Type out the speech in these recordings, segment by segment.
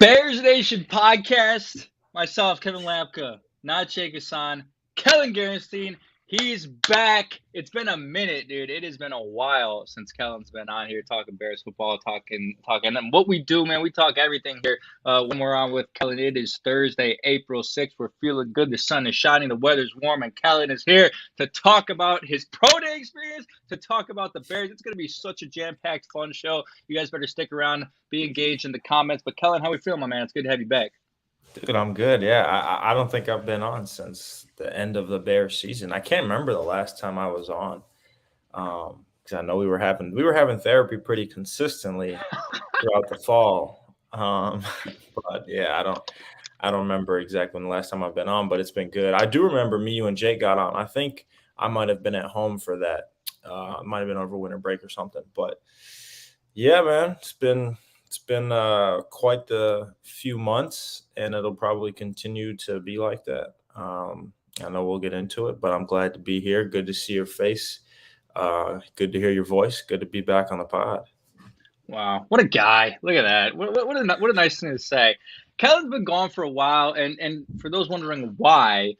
Bears Nation podcast. Myself, Kevin Lapka, Najee Hassan, Kellyn Gerenstein. He's back. It's been a minute, dude. It has been a while since Kellyn's been on here talking Bears football, talking. And what we do, man, we talk everything here. When we're on with Kellyn, it is Thursday, April 6th. We're feeling good. The sun is shining. The weather's warm, and Kellyn is here to talk about his pro day experience, to talk about the Bears. It's going to be such a jam-packed, fun show. You guys better stick around, be engaged in the comments. But Kellyn, how we feel, my man? It's good to have you back. Dude, I'm good. Yeah, I don't think I've been on since the end of the Bears season. I can't remember the last time I was on, because I know we were having therapy pretty consistently throughout the fall. But yeah, I don't remember exactly when the last time I've been on, but it's been good. I do remember me, you, and Jake got on. I think I might have been at home for that. Might have been over winter break or something. But yeah, man, it's been quite the few months, and it'll probably continue to be like that. I know we'll get into it, but I'm glad to be here. Good to see your face. Good to hear your voice. Good to be back on the pod. Wow, what a guy. Look at that. What a nice thing to say. Kellyn's been gone for a while, and for those wondering why,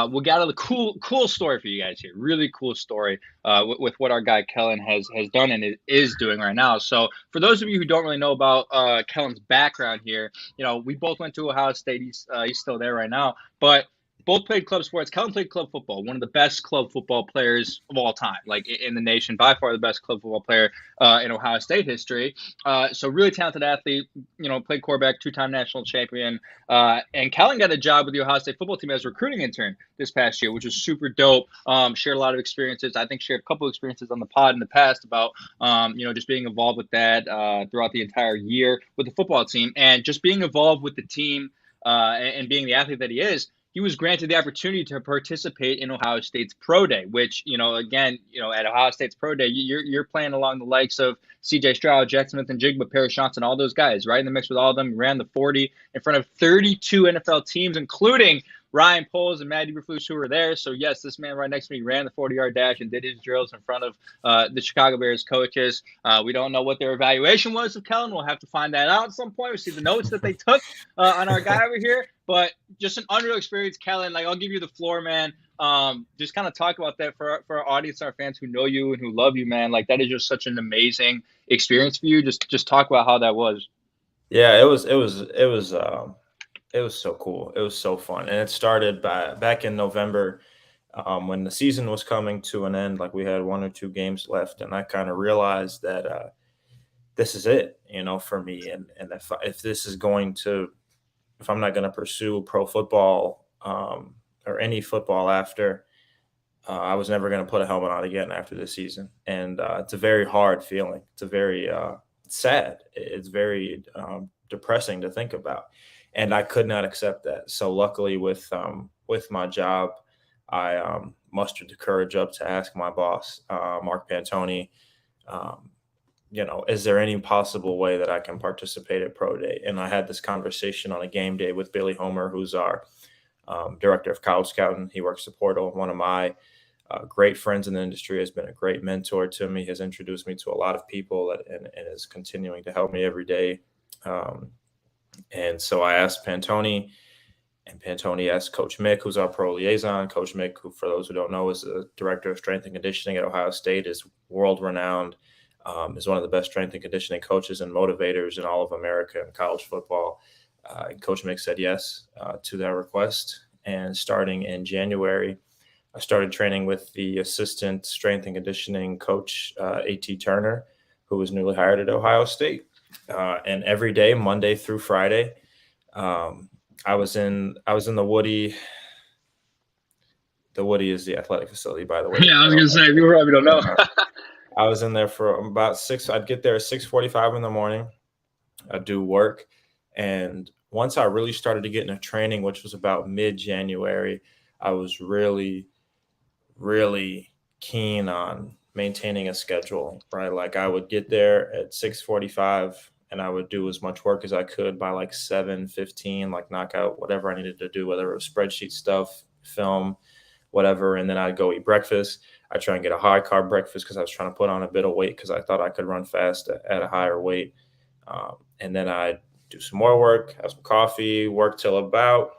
we got a cool story for you guys here. Really cool story with what our guy Kellyn has done and is doing right now. So for those of you who don't really know about Kellyn's background here, we both went to Ohio State. He's still there right now, but both played club sports. Kellyn played club football, one of the best club football players of all time, like in the nation, by far the best club football player in Ohio State history. So really talented athlete, played quarterback, two-time national champion. And Kellyn got a job with the Ohio State football team as a recruiting intern this past year, which was super dope. Shared a lot of experiences. I think shared a couple of experiences on the pod in the past about, just being involved with that throughout the entire year with the football team, and just being involved with the team and being the athlete that he is. He was granted the opportunity to participate in Ohio State's Pro Day, which, at Ohio State's Pro Day, you're playing along the likes of C.J. Stroud, Jack Smith and Jigba, Parrish Johnson, all those guys, right in the mix with all of them. He ran the 40 in front of 32 NFL teams, including Ryan Poles and Matt Eberflus, who were there. So, yes, this man right next to me ran the 40-yard dash and did his drills in front of the Chicago Bears coaches. We don't know what their evaluation was of Kellyn. We'll have to find that out at some point. We'll see the notes that they took on our guy over here. But just an unreal experience, Kellyn. I'll give you the floor, man. Just kind of talk about that for our audience, our fans who know you and who love you, man. That is just such an amazing experience for you. Just talk about how that was. Yeah, it was so cool. It was so fun. And it started back in November when the season was coming to an end. We had one or two games left, and I kind of realized that this is it, for me. And if this is if I'm not going to pursue pro football or any football after, I was never going to put a helmet on again after this season. And it's a very hard feeling. It's a very sad. It's very depressing to think about. And I could not accept that. So luckily with my job, I mustered the courage up to ask my boss, Mark Pantoni, is there any possible way that I can participate at Pro Day? And I had this conversation on a game day with Billy Homer, who's our director of college scouting. He works the portal. One of my great friends in the industry, has been a great mentor to me, has introduced me to a lot of people and is continuing to help me every day. And so I asked Pantoni, and Pantoni asked Coach Mick, who's our pro liaison. Coach Mick, who, for those who don't know, is the director of strength and conditioning at Ohio State, is world-renowned, is one of the best strength and conditioning coaches and motivators in all of America in college football. And Coach Mick said yes to that request. And starting in January, I started training with the assistant strength and conditioning coach, A.T. Turner, who was newly hired at Ohio State. And every day, Monday through Friday, I was in the Woody. The Woody is the athletic facility, by the way. Yeah, I was going to say, people probably don't know. I was in there for about 6. I'd get there at 6:45 in the morning. I'd do work. And once I really started to get into training, which was about mid-January, I was really, really keen on maintaining a schedule, right? I would get there at 6:45 and I would do as much work as I could by 7:15, knock out whatever I needed to do, whether it was spreadsheet stuff, film, whatever. And then I'd go eat breakfast. I'd try and get a high carb breakfast because I was trying to put on a bit of weight because I thought I could run fast at a higher weight. And then I'd do some more work, have some coffee, work till about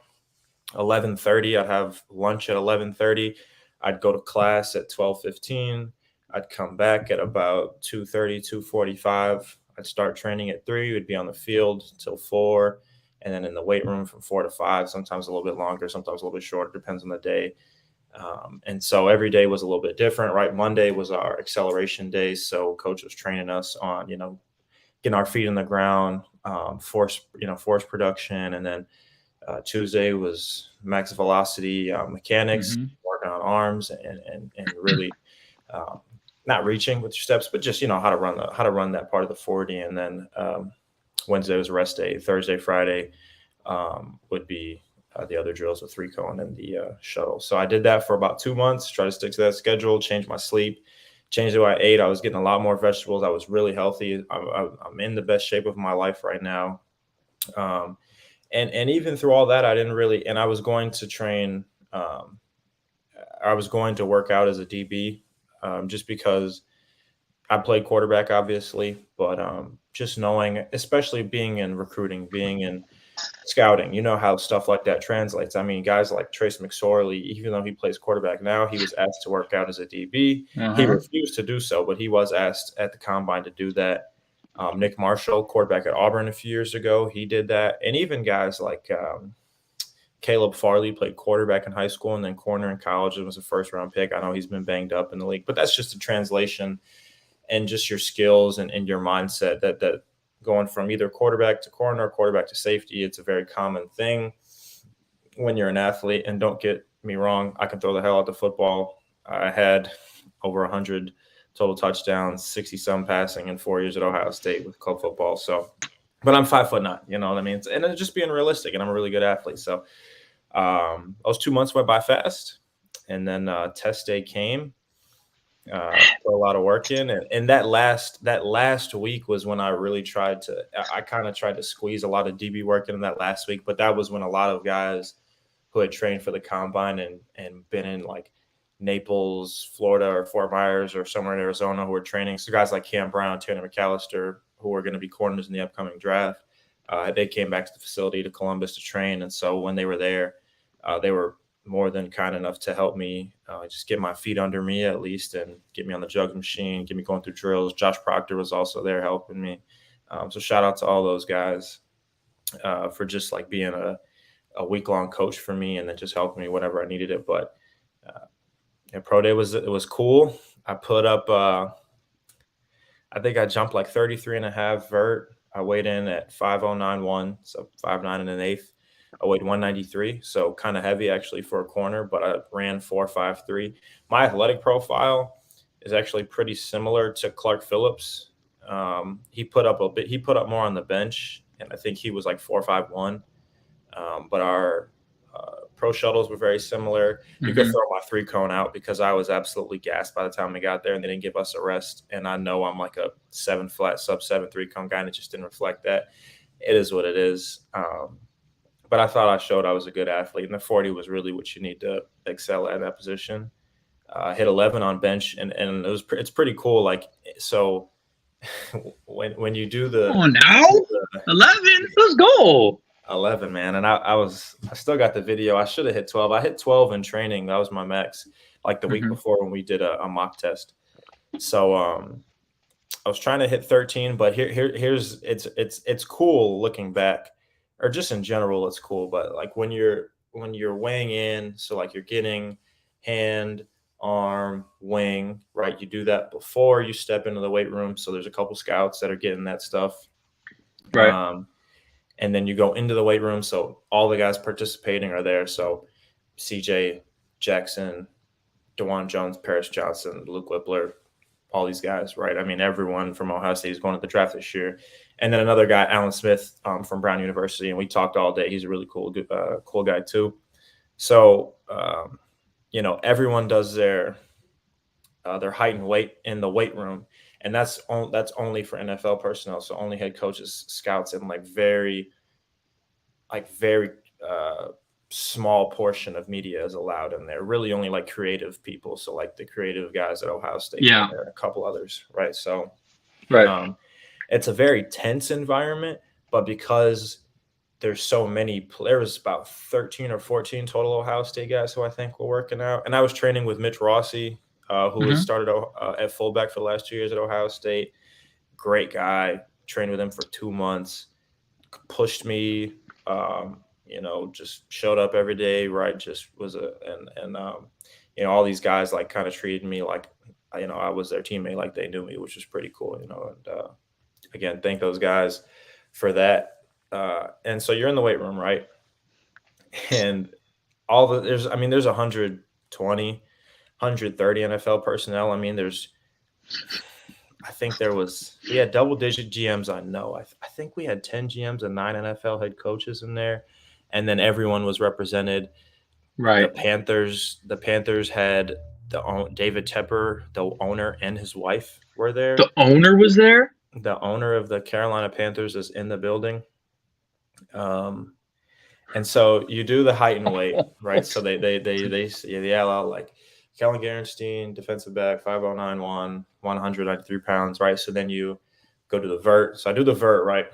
11:30. I'd have lunch at 11:30. I'd go to class at 12:15. I'd come back at about 2:30, 2:45. I'd start training at 3. We'd be on the field till 4, and then in the weight room from 4 to 5, sometimes a little bit longer, sometimes a little bit shorter, depends on the day. And so every day was a little bit different, right? Monday was our acceleration day. So coach was training us on, getting our feet in the ground, force production. And then Tuesday was max velocity mechanics, Mm-hmm. working on arms and really not reaching with your steps, but just, how to run that part of the 40. And then Wednesday was rest day. Thursday, Friday would be the other drills with 3-cone and the shuttle. So I did that for about 2 months, try to stick to that schedule, change my sleep, change the way I ate. I was getting a lot more vegetables. I was really healthy. I'm in the best shape of my life right now. And even through all that, I didn't really, and I was going to train, I was going to work out as a DB just because I played quarterback, obviously, but just knowing, especially being in recruiting, being in scouting, how stuff like that translates. I mean, guys like Trace McSorley, even though he plays quarterback now, he was asked to work out as a DB. He Uh-huh. refused to do so, but he was asked at the combine to do that. Nick Marshall, quarterback at Auburn a few years ago, he did that. And even guys like Caleb Farley played quarterback in high school and then corner in college and was a first-round pick. I know he's been banged up in the league, but that's just a translation and just your skills and your mindset that going from either quarterback to corner, quarterback to safety, it's a very common thing when you're an athlete. And don't get me wrong, I can throw the hell out the football. I had over 100 total touchdowns, 60-some passing in 4 years at Ohio State with club football. So, but I'm 5'9", you know what I mean? And it's just being realistic, and I'm a really good athlete. So those 2 months went by fast, and then test day came. Put a lot of work in, and that last week was when I kind of tried to squeeze a lot of DB work in that last week. But that was when a lot of guys who had trained for the combine and been in like Naples, Florida, or Fort Myers, or somewhere in Arizona who were training. So guys like Cam Brown, Tanner McAllister, who are going to be corners in the upcoming draft, they came back to the facility to Columbus to train. And so when they were there, they were more than kind enough to help me just get my feet under me at least and get me on the jug machine, get me going through drills. Josh Proctor was also there helping me. So shout out to all those guys for just like being a week-long coach for me and then just helping me whenever I needed it. But pro day was cool. I put up, I think I jumped like 33 and a half vert. I weighed in at 5.091, so 5'9" and an eighth. I weighed 193, so kind of heavy actually for a corner, but I ran 4.53. My athletic profile is actually pretty similar to Clark Phillips. He put up more on the bench, and I think he was like 4.51. But our pro shuttles were very similar. You could throw my 3-cone out because I was absolutely gassed by the time we got there, and they didn't give us a rest. And I know I'm like a 7 flat, sub 7 3-cone guy, and it just didn't reflect that. It is what it is. But I thought I showed I was a good athlete, and the 40 was really what you need to excel at that position. Hit 11 on bench, and it's pretty cool. Like, so when you do Oh, now 11. Let's go. 11, man, and I still got the video. I should have hit 12. I hit 12 in training. That was my max, like the week before when we did a mock test. So I was trying to hit 13, but here's it's cool looking back, or just in general, it's cool. But like when you're weighing in, so like you're getting hand, arm, wing, right? You do that before you step into the weight room. So there's a couple scouts that are getting that stuff. Right. And then you go into the weight room. So all the guys participating are there. So CJ Jackson, DeJuan Jones, Paris Johnson, Luke Whippler, all these guys, right? I mean, everyone from Ohio State is going to the draft this year. And then another guy, Alan Smith from Brown University, and we talked all day. He's a really cool guy too. So, everyone does their height and weight in the weight room, and that's only for NFL personnel. So only head coaches, scouts, and very small portion of media is allowed in there. Really only like creative people. So like the creative guys at Ohio State, Yeah, and a couple others, right? So right. it's a very tense environment, but because there's so many, there was about 13 or 14 total Ohio State guys who I think were working out. And I was training with Mitch Rossi, who has Hmm. started at fullback for the last 2 years at Ohio State. Great guy. Trained with him for 2 months. Pushed me. Just showed up every day. Right, just was all these guys like kind of treated me like I was their teammate, like they knew me, which was pretty cool. And again, thank those guys for that. And so you're in the weight room, right? And there's 120, 130 NFL personnel. I mean, I think we had double digit GMs. I know. I think we had 10 GMs and 9 NFL head coaches in there. And then everyone was represented. The Right. Panthers had David Tepper, the owner, and his wife were there. The owner was there. The owner of the Carolina Panthers is in the building. And so you do the height and weight, right? So they yell out like Kellyn Gerenstein, defensive back, 5'09", 193 pounds, right? So then you go to the vert. So I do the vert, right?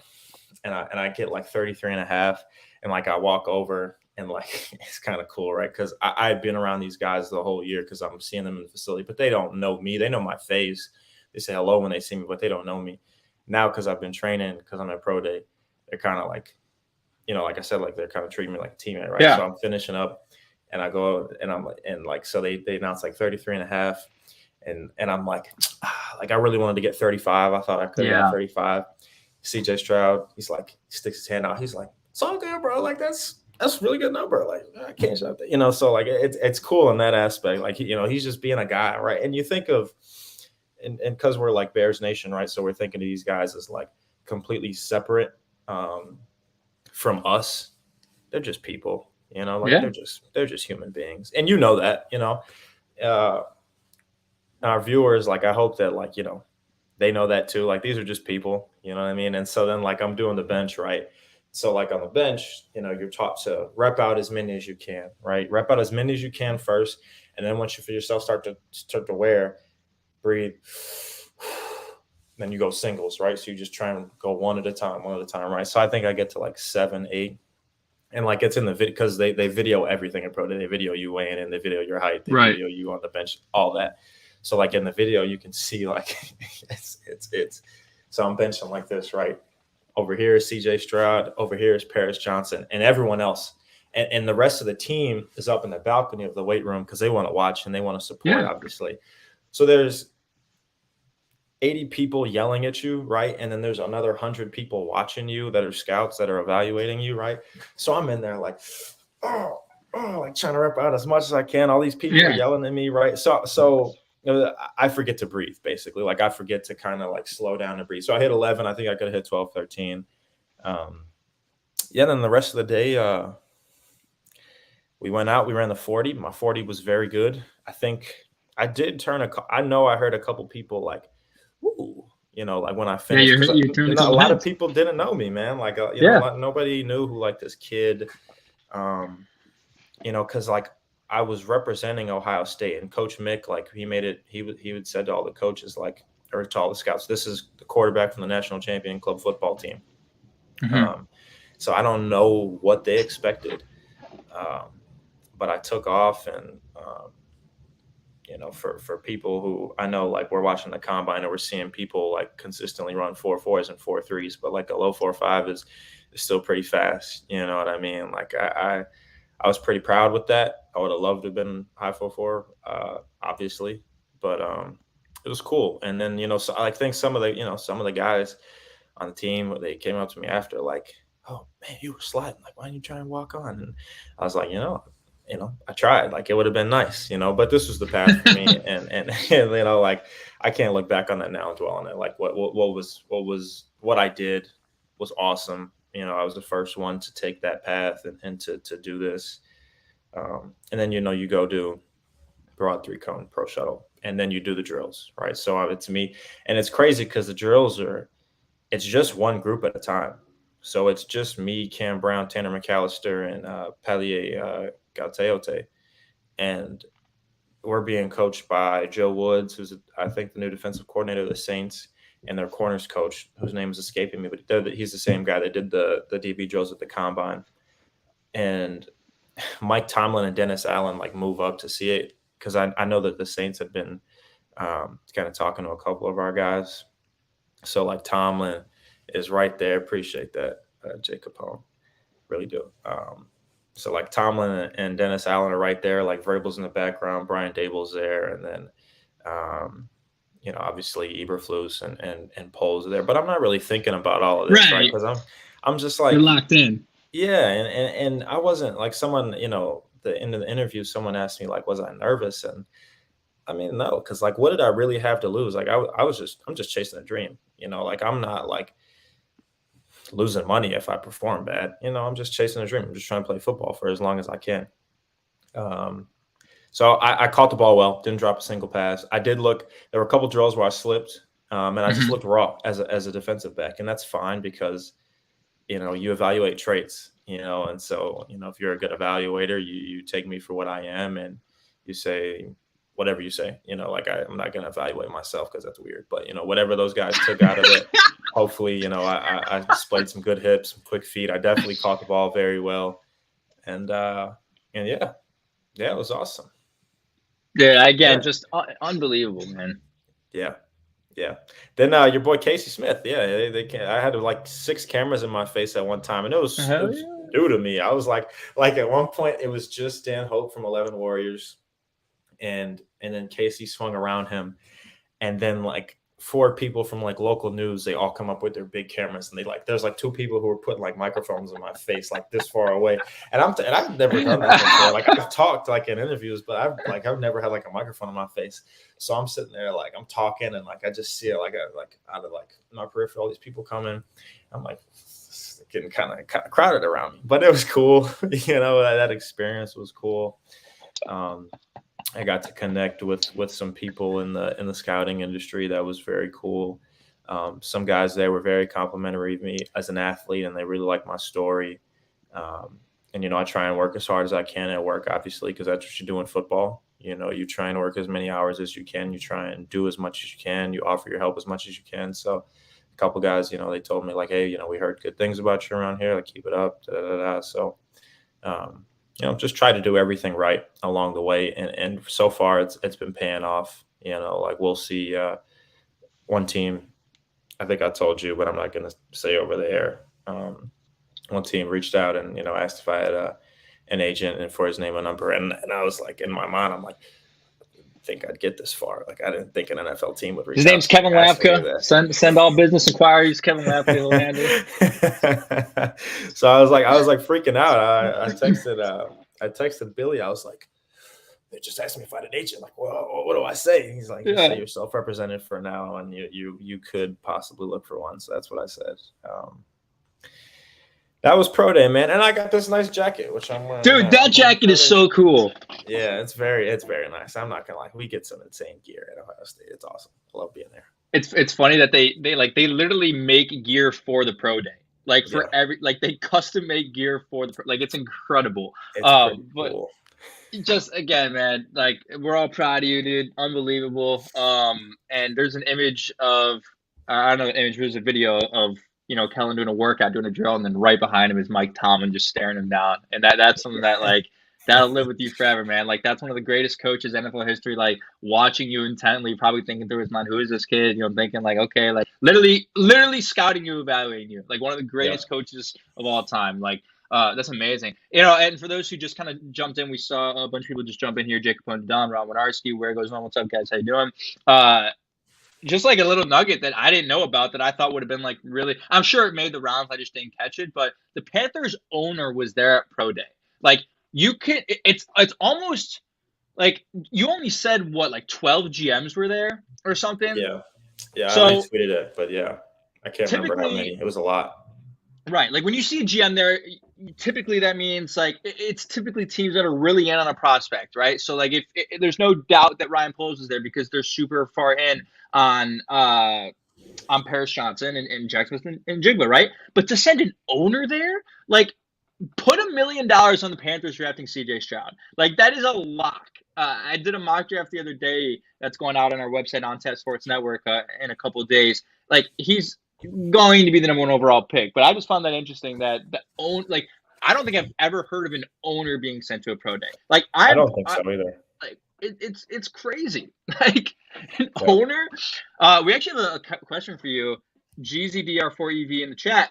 And I get like 33 and a half. And like I walk over and like it's kind of cool, right? Because I've been around these guys the whole year because I'm seeing them in the facility, but they don't know me. They know my face. They say hello when they see me, but they don't know me. Now because I've been training, because I'm at pro day, they're kind of like, like I said, like they're kind of treating me like a teammate, right? Yeah. So I'm finishing up and I go and I'm like, and like, so they announced like 33 and a half. And I'm like, like I really wanted to get 35. I thought I could have got Yeah. 35. CJ Stroud, he sticks his hand out. He's like, it's all good, bro. Like that's a really good number. Like I can't shut that, so like it's cool in that aspect. Like, he's just being a guy, right? And you think of, and because we're like Bears Nation, right? So we're thinking of these guys as like completely separate from us. They're just people, like Yeah. they're just human beings. And that, uh, our viewers, like I hope that like, they know that too. Like these are just people, you know what I mean? And so then like I'm doing the bench, right? So like on the bench, you're taught to rep out as many as you can, right? Rep out as many as you can first. And then once you feel yourself start to wear, breathe, then you go singles, right? So you just try and go one at a time, right? So I think I get to like 7, 8. And like it's in the video because they video everything in pro day. They video you weighing in, they video your height, they Right. video you on the bench, all that. So like in the video, you can see like it's. So I'm benching like this, right? Over here is CJ Stroud, over here is Paris Johnson, and everyone else. And the rest of the team is up in the balcony of the weight room because they want to watch and they want to support, Yeah. obviously. So there's 80 people yelling at you, right? And then there's another 100 people watching you that are scouts that are evaluating you, right? So I'm in there like, oh, like trying to rep out as much as I can. All these people are Yeah. yelling at me, right? So I forget to breathe, basically. Like I forget to kind of like slow down and breathe. So I hit 11. I think I could have hit 12, 13. Then the rest of the day, we went out. We ran the 40. My 40 was very good. I think I did I know I heard a couple people like, ooh, like when I Yeah. finished, because You turned a a couple lot of heads. people didn't know me, man. Like, Yeah. nobody knew who like this kid, because like I was representing Ohio State and Coach Mick, like he made it, he would said to all the coaches, like, or to all the scouts, this is the quarterback from the national champion club football team. Hmm. Um, so I don't know what they expected. Um, but I took off and, for people who I know, like we're watching the combine and we're seeing people like consistently run 4.4s and 4.3s, but like a low 4.5 is still pretty fast. You know what I mean? Like I was pretty proud with that. I would have loved to have been high 4.4, obviously, but it was cool. And then, so I think some of the guys on the team, they came up to me after like, oh man, you were sliding. Like, why didn't you try and walk on? And I was like, I tried. Like, it would have been nice, but this was the path for me. And like, I can't look back on that now and dwell on it. Like, what I did was awesome. I was the first one to take that path and to do this. And then, you go do broad 3-cone pro shuttle, and then you do the drills, right? So it's me, and it's crazy because the drills it's just one group at a time. So it's just me, Cam Brown, Tanner McAllister, and Palier Gateote. And we're being coached by Joe Woods, who's, I think, the new defensive coordinator of the Saints. and their corners coach, whose name is escaping me, but he's the same guy that did the DB drills at the combine. And Mike Tomlin and Dennis Allen like move up to see it, because I know that the Saints had been kind of talking to a couple of our guys. So like Tomlin is right there. Appreciate that, Jay Capone. Really do. So like Tomlin and Dennis Allen are right there. Like Vrabel's in the background, Brian Dable's there, and then obviously Eberflus and Poles are there. But I'm not really thinking about all of this, right? Because I'm just like, you're locked in. Yeah, and I wasn't like someone, in the interview, someone asked me like, was I nervous? And I mean, no, because like, what did I really have to lose? Like, I'm just chasing a dream, like I'm not like losing money if I perform bad, I'm just chasing a dream. I'm just trying to play football for as long as I can. So I caught the ball well, didn't drop a single pass. I did look, there were a couple drills where I slipped, and I just looked raw as a defensive back, and that's fine because you evaluate traits, and so, if you're a good evaluator, you take me for what I am, and you say whatever you say, like I'm not going to evaluate myself because that's weird, but whatever those guys took out of it, hopefully, I displayed some good hips, some quick feet. I definitely caught the ball very well. And yeah, it was awesome. Yeah. Again, just unbelievable, man. Yeah. Then your boy Casey Smith. Yeah, they I had like 6 cameras in my face at one time, and it was new to me. I was like at one point it was just Dan Hope from 11 Warriors, and then Casey swung around him, and then like 4 people from like local news, they all come up with their big cameras, and there's like 2 people who were putting like microphones in my face like this far away, and I've never done that before. Like I've talked like in interviews, but I've never had like a microphone in my face. So I'm sitting there like I'm talking, and like I just see it like out of like my peripheral, all these people coming. I'm like getting kind of crowded around me, but it was cool. That experience was cool. I got to connect with some people in the scouting industry. That was very cool. Some guys there were very complimentary of me as an athlete, and they really liked my story. And I try and work as hard as I can at work, obviously, because that's what you do in football. You try and work as many hours as you can. You try and do as much as you can. You offer your help as much as you can. So a couple guys, they told me like, hey, we heard good things about you around here. Like, keep it up. Da, da, da. So, just try to do everything right along the way. And so far it's been paying off, like we'll see one team, I think I told you, but I'm not going to say over the air. One team reached out and, asked if I had an agent and for his name and number. And I was like, in my mind, I'm like, I think I'd get this far. Like, I didn't think an NFL team would reach out. His name's Kevin Lapka. Send all business inquiries. Kevin Lapka will handle it. So I was like freaking out. I texted Billy. I was like, they just asked me if I had an agent. Like, well, what do I say? He's like, you say you're self-represented for now, and you could possibly look for one. So that's what I said. That was pro day, man, and I got this nice jacket, which I'm wearing. Dude, that jacket is so cool. Yeah, it's very nice. I'm not gonna lie, we get some insane gear at Ohio State. It's awesome. I love being there. It's funny that they literally make gear for the pro day. Like for they custom make gear for it's incredible. It's pretty cool. Just again, man, like we're all proud of you, dude. Unbelievable. And there's an image of I don't know the image, but there's a video of Kellyn doing a workout, doing a drill, and then right behind him is Mike Tomlin just staring him down. And that's something that that'll live with you forever, man. Like that's one of the greatest coaches in NFL history. Like watching you intently, probably thinking through his mind, who is this kid? Thinking like, okay, like literally scouting you, evaluating you. Like one of the greatest coaches of all time. Like that's amazing. And for those who just kind of jumped in, we saw a bunch of people just jump in here. Jacob Don, Ron Winarski, where goes on? What's up, guys? How you doing? Just like a little nugget that I didn't know about that I thought would have been like really, I'm sure it made the rounds. I just didn't catch it. But the Panthers owner was there at Pro Day. Like it's almost like you only said what, like 12 GMs were there or something? Yeah. So, I tweeted it, but yeah, I can't remember how many. It was a lot. Right. Like when you see a GM there, typically that means like it's typically teams that are really in on a prospect, right? So like if there's no doubt that Ryan Poles is there because they're super far in on Paris Johnson and Jack Smith and Jigba, right? But to send an owner there, like put $1 million on the Panthers drafting CJ Stroud. Like that is a lock. I did a mock draft the other day that's going out on our website on Tap Sports Network in a couple of days. like he's going to be the number one overall pick. But I just found that interesting that like I don't think I've ever heard of an owner being sent to a pro day. Like I don't think so either. like it's crazy. Like an Yeah. owner. We actually have a question for you, GZDR4EV in the chat.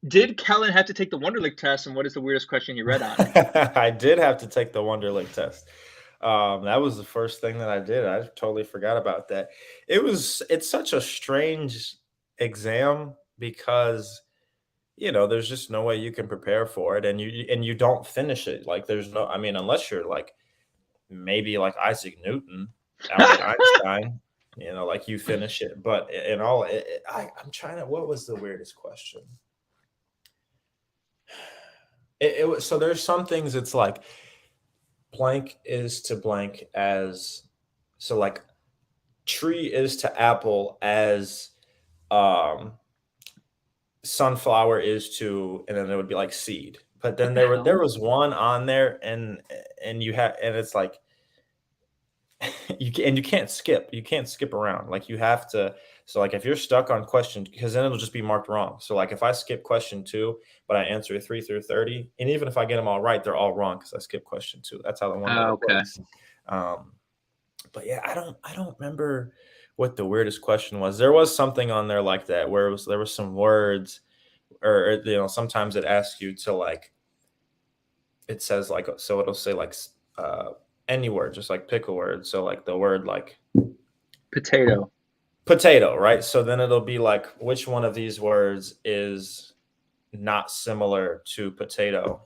Did Kellyn have to take the Wonderlic test, and what is the weirdest question he read on it? I did have to take the Wonderlic test. That was the first thing that I did. I totally forgot about that. It's such a strange exam because there's just no way you can prepare for it, and you don't finish it. Like there's no, I mean, unless you're like maybe like Isaac Newton, Albert Einstein, like you finish it. But in all, I'm trying to. What was the weirdest question? It was, so there's some things it's like blank is to blank as, so like tree is to apple as sunflower is to, and then it would be like seed. But then there was one on there, and it's like you can't skip around. Like you have to. So like if you're stuck on question, because then it'll just be marked wrong. So like if I skip question 2, but I answer 3 through 30, and even if I get them all right, they're all wrong because I skipped question 2. That's how the one works. But yeah, I don't remember what the weirdest question was. There was something on there like that where there was some words, or sometimes it asks you to like, it says like, so it'll say like any word, just like pick a word. So like the word like potato, right? So then it'll be like, which one of these words is not similar to potato?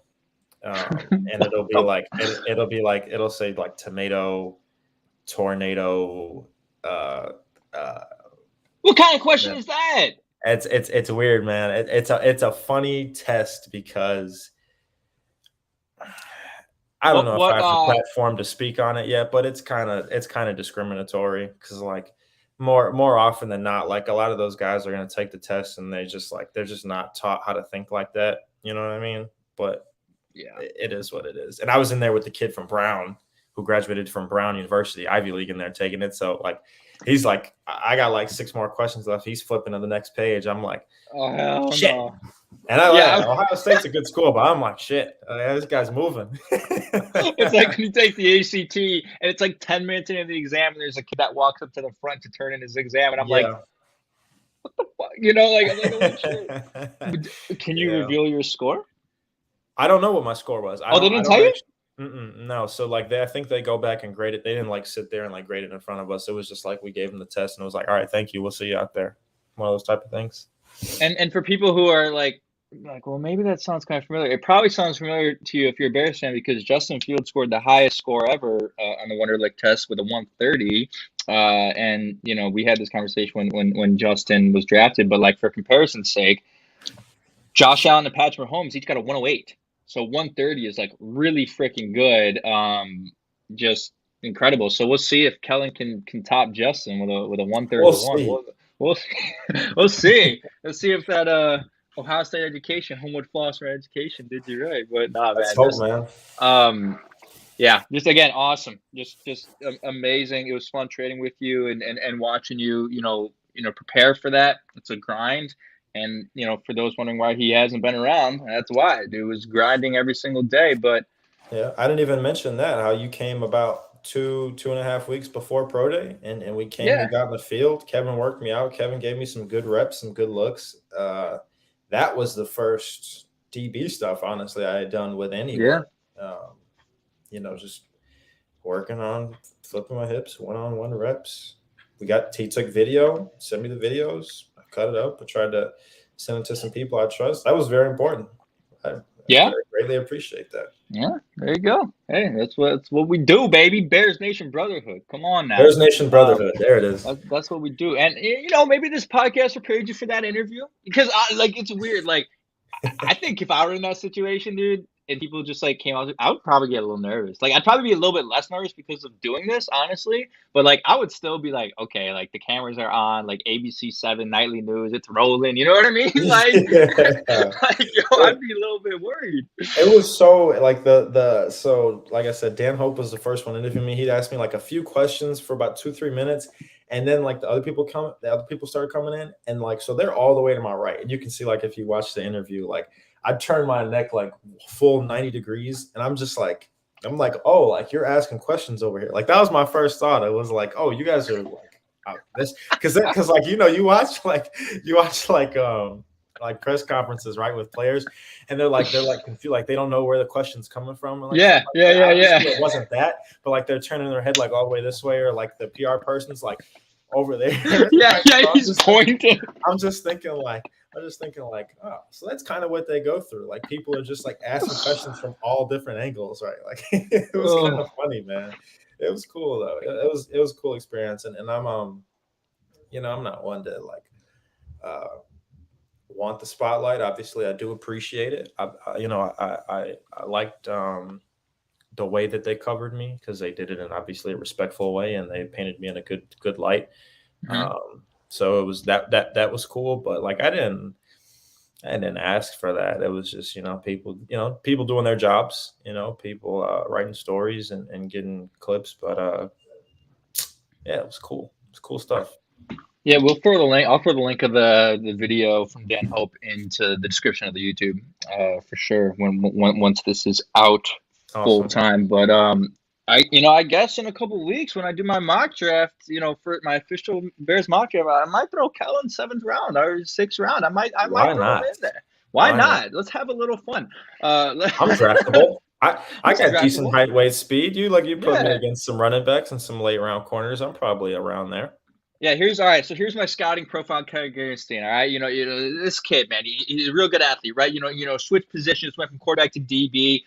And it'll be like, it'll say like tomato, tornado. What kind of question is that? It's weird, man. It's a funny test because I don't know if I have the platform to speak on it yet, but it's kind of discriminatory because like more often than not, like a lot of those guys are going to take the test and they're just not taught how to think like that. You know what I mean? But yeah, it is what it is. And I was in there with the kid from Brown who graduated from Brown University, Ivy League, in there taking it. So like, he's like, I got like 6 more questions left. He's flipping to the next page. I'm like, oh hell shit. No. And Ohio State's a good school, but I'm like, shit, this guy's moving. It's like when you take the ACT and it's like 10 minutes into the exam and there's a kid that walks up to the front to turn in his exam, and I'm like, what the fuck? I'm like, oh, can you reveal your score? I don't know what my score was. They didn't tell you? No. So like I think they go back and grade it. They didn't like sit there and like grade it in front of us. It was just like we gave them the test and it was like, all right, thank you. We'll see you out there. One of those type of things. And for people who are like, well, maybe that sounds kind of familiar. It probably sounds familiar to you if you're a Bears fan, because Justin Fields scored the highest score ever on the Wonderlic test with a 130. And we had this conversation when Justin was drafted, but like for comparison's sake, Josh Allen and Patrick Mahomes each got a 108. So 130 is like really freaking good. Just incredible. So we'll see if Kellyn can top Justin with a 131. We'll see. Let's see if that Ohio State education, Homewood Foster education, did you right. But nah, man. Yeah, just again, awesome. Just amazing. It was fun trading with you and watching you, prepare for that. It's a grind. And, for those wondering why he hasn't been around, that's why. Dude was grinding every single day. But yeah, I didn't even mention that, how you came about 2.5 weeks before pro day, and we came, we got in the field. Kevin worked me out. Kevin gave me some good reps, some good looks. That was the first DB stuff, honestly, I had done with anyone. Just working on flipping my hips, one-on-one reps. He took video, sent me the videos. I cut it up. I tried to send it to some people I trust. That was very important. I greatly appreciate that. Yeah, there you go. Hey, that's what we do, baby. Bears Nation Brotherhood. Come on now. Bears Nation Brotherhood. There it is. That's what we do. And maybe this podcast prepared you for that interview, because it's weird. Like, I think if I were in that situation, dude, and people just like came out, I would probably get a little nervous. Like, I'd probably be a little bit less nervous because of doing this, honestly. But like, I would still be like, okay, like the cameras are on, like ABC 7 nightly news, it's rolling. You know what I mean? Like, I'd be a little bit worried. It was so like so like I said, Dan Hope was the first one interviewing me. He'd ask me like a few questions for about 2-3 minutes, And then like the other people started coming in, and like so they're all the way to my right. And you can see like if you watch the interview, like I turned my neck like full 90 degrees, and I'm like, oh, like you're asking questions over here. Like that was my first thought. It was like, oh, you guys are this because like you watch like press conferences, right, with players, and they're like confused, like they don't know where the question's coming from. And like, yeah, It wasn't that, but like they're turning their head like all the way this way, or like the PR person's like over there. Yeah, Like, yeah, he's pointing. I'm just thinking like, oh, so that's kind of what they go through. Like people are just like asking questions from all different angles, right? Like it was kind of funny, man. It was cool though. It was a cool experience, and I'm I'm not one to like want the spotlight. Obviously, I do appreciate it. I liked the way that they covered me, because they did it in obviously a respectful way, and they painted me in a good light. Mm-hmm. So it was that was cool, but like I didn't ask for that. It was just people doing their jobs, people writing stories and getting clips. But yeah, it was cool. It's cool stuff. Yeah, we'll throw the link. I'll throw the link of the video from Dan Hope into the description of the YouTube, for sure. Once this is out full Awesome. time, but I guess in a couple of weeks when I do my mock draft, for my official Bears mock draft, I might throw Kellyn 7th round or 6th round. I might Why throw not? him in there. Why not? Let's have a little fun. I'm draftable. I got draftable. decent height, weight, speed. You put me Yeah. against some running backs and some late round corners. I'm probably around there. Yeah, all right. So here's my scouting profile, Kellyn Gerenstein. All right, this kid, man, he's a real good athlete, right? Switched positions, went from quarterback to DB,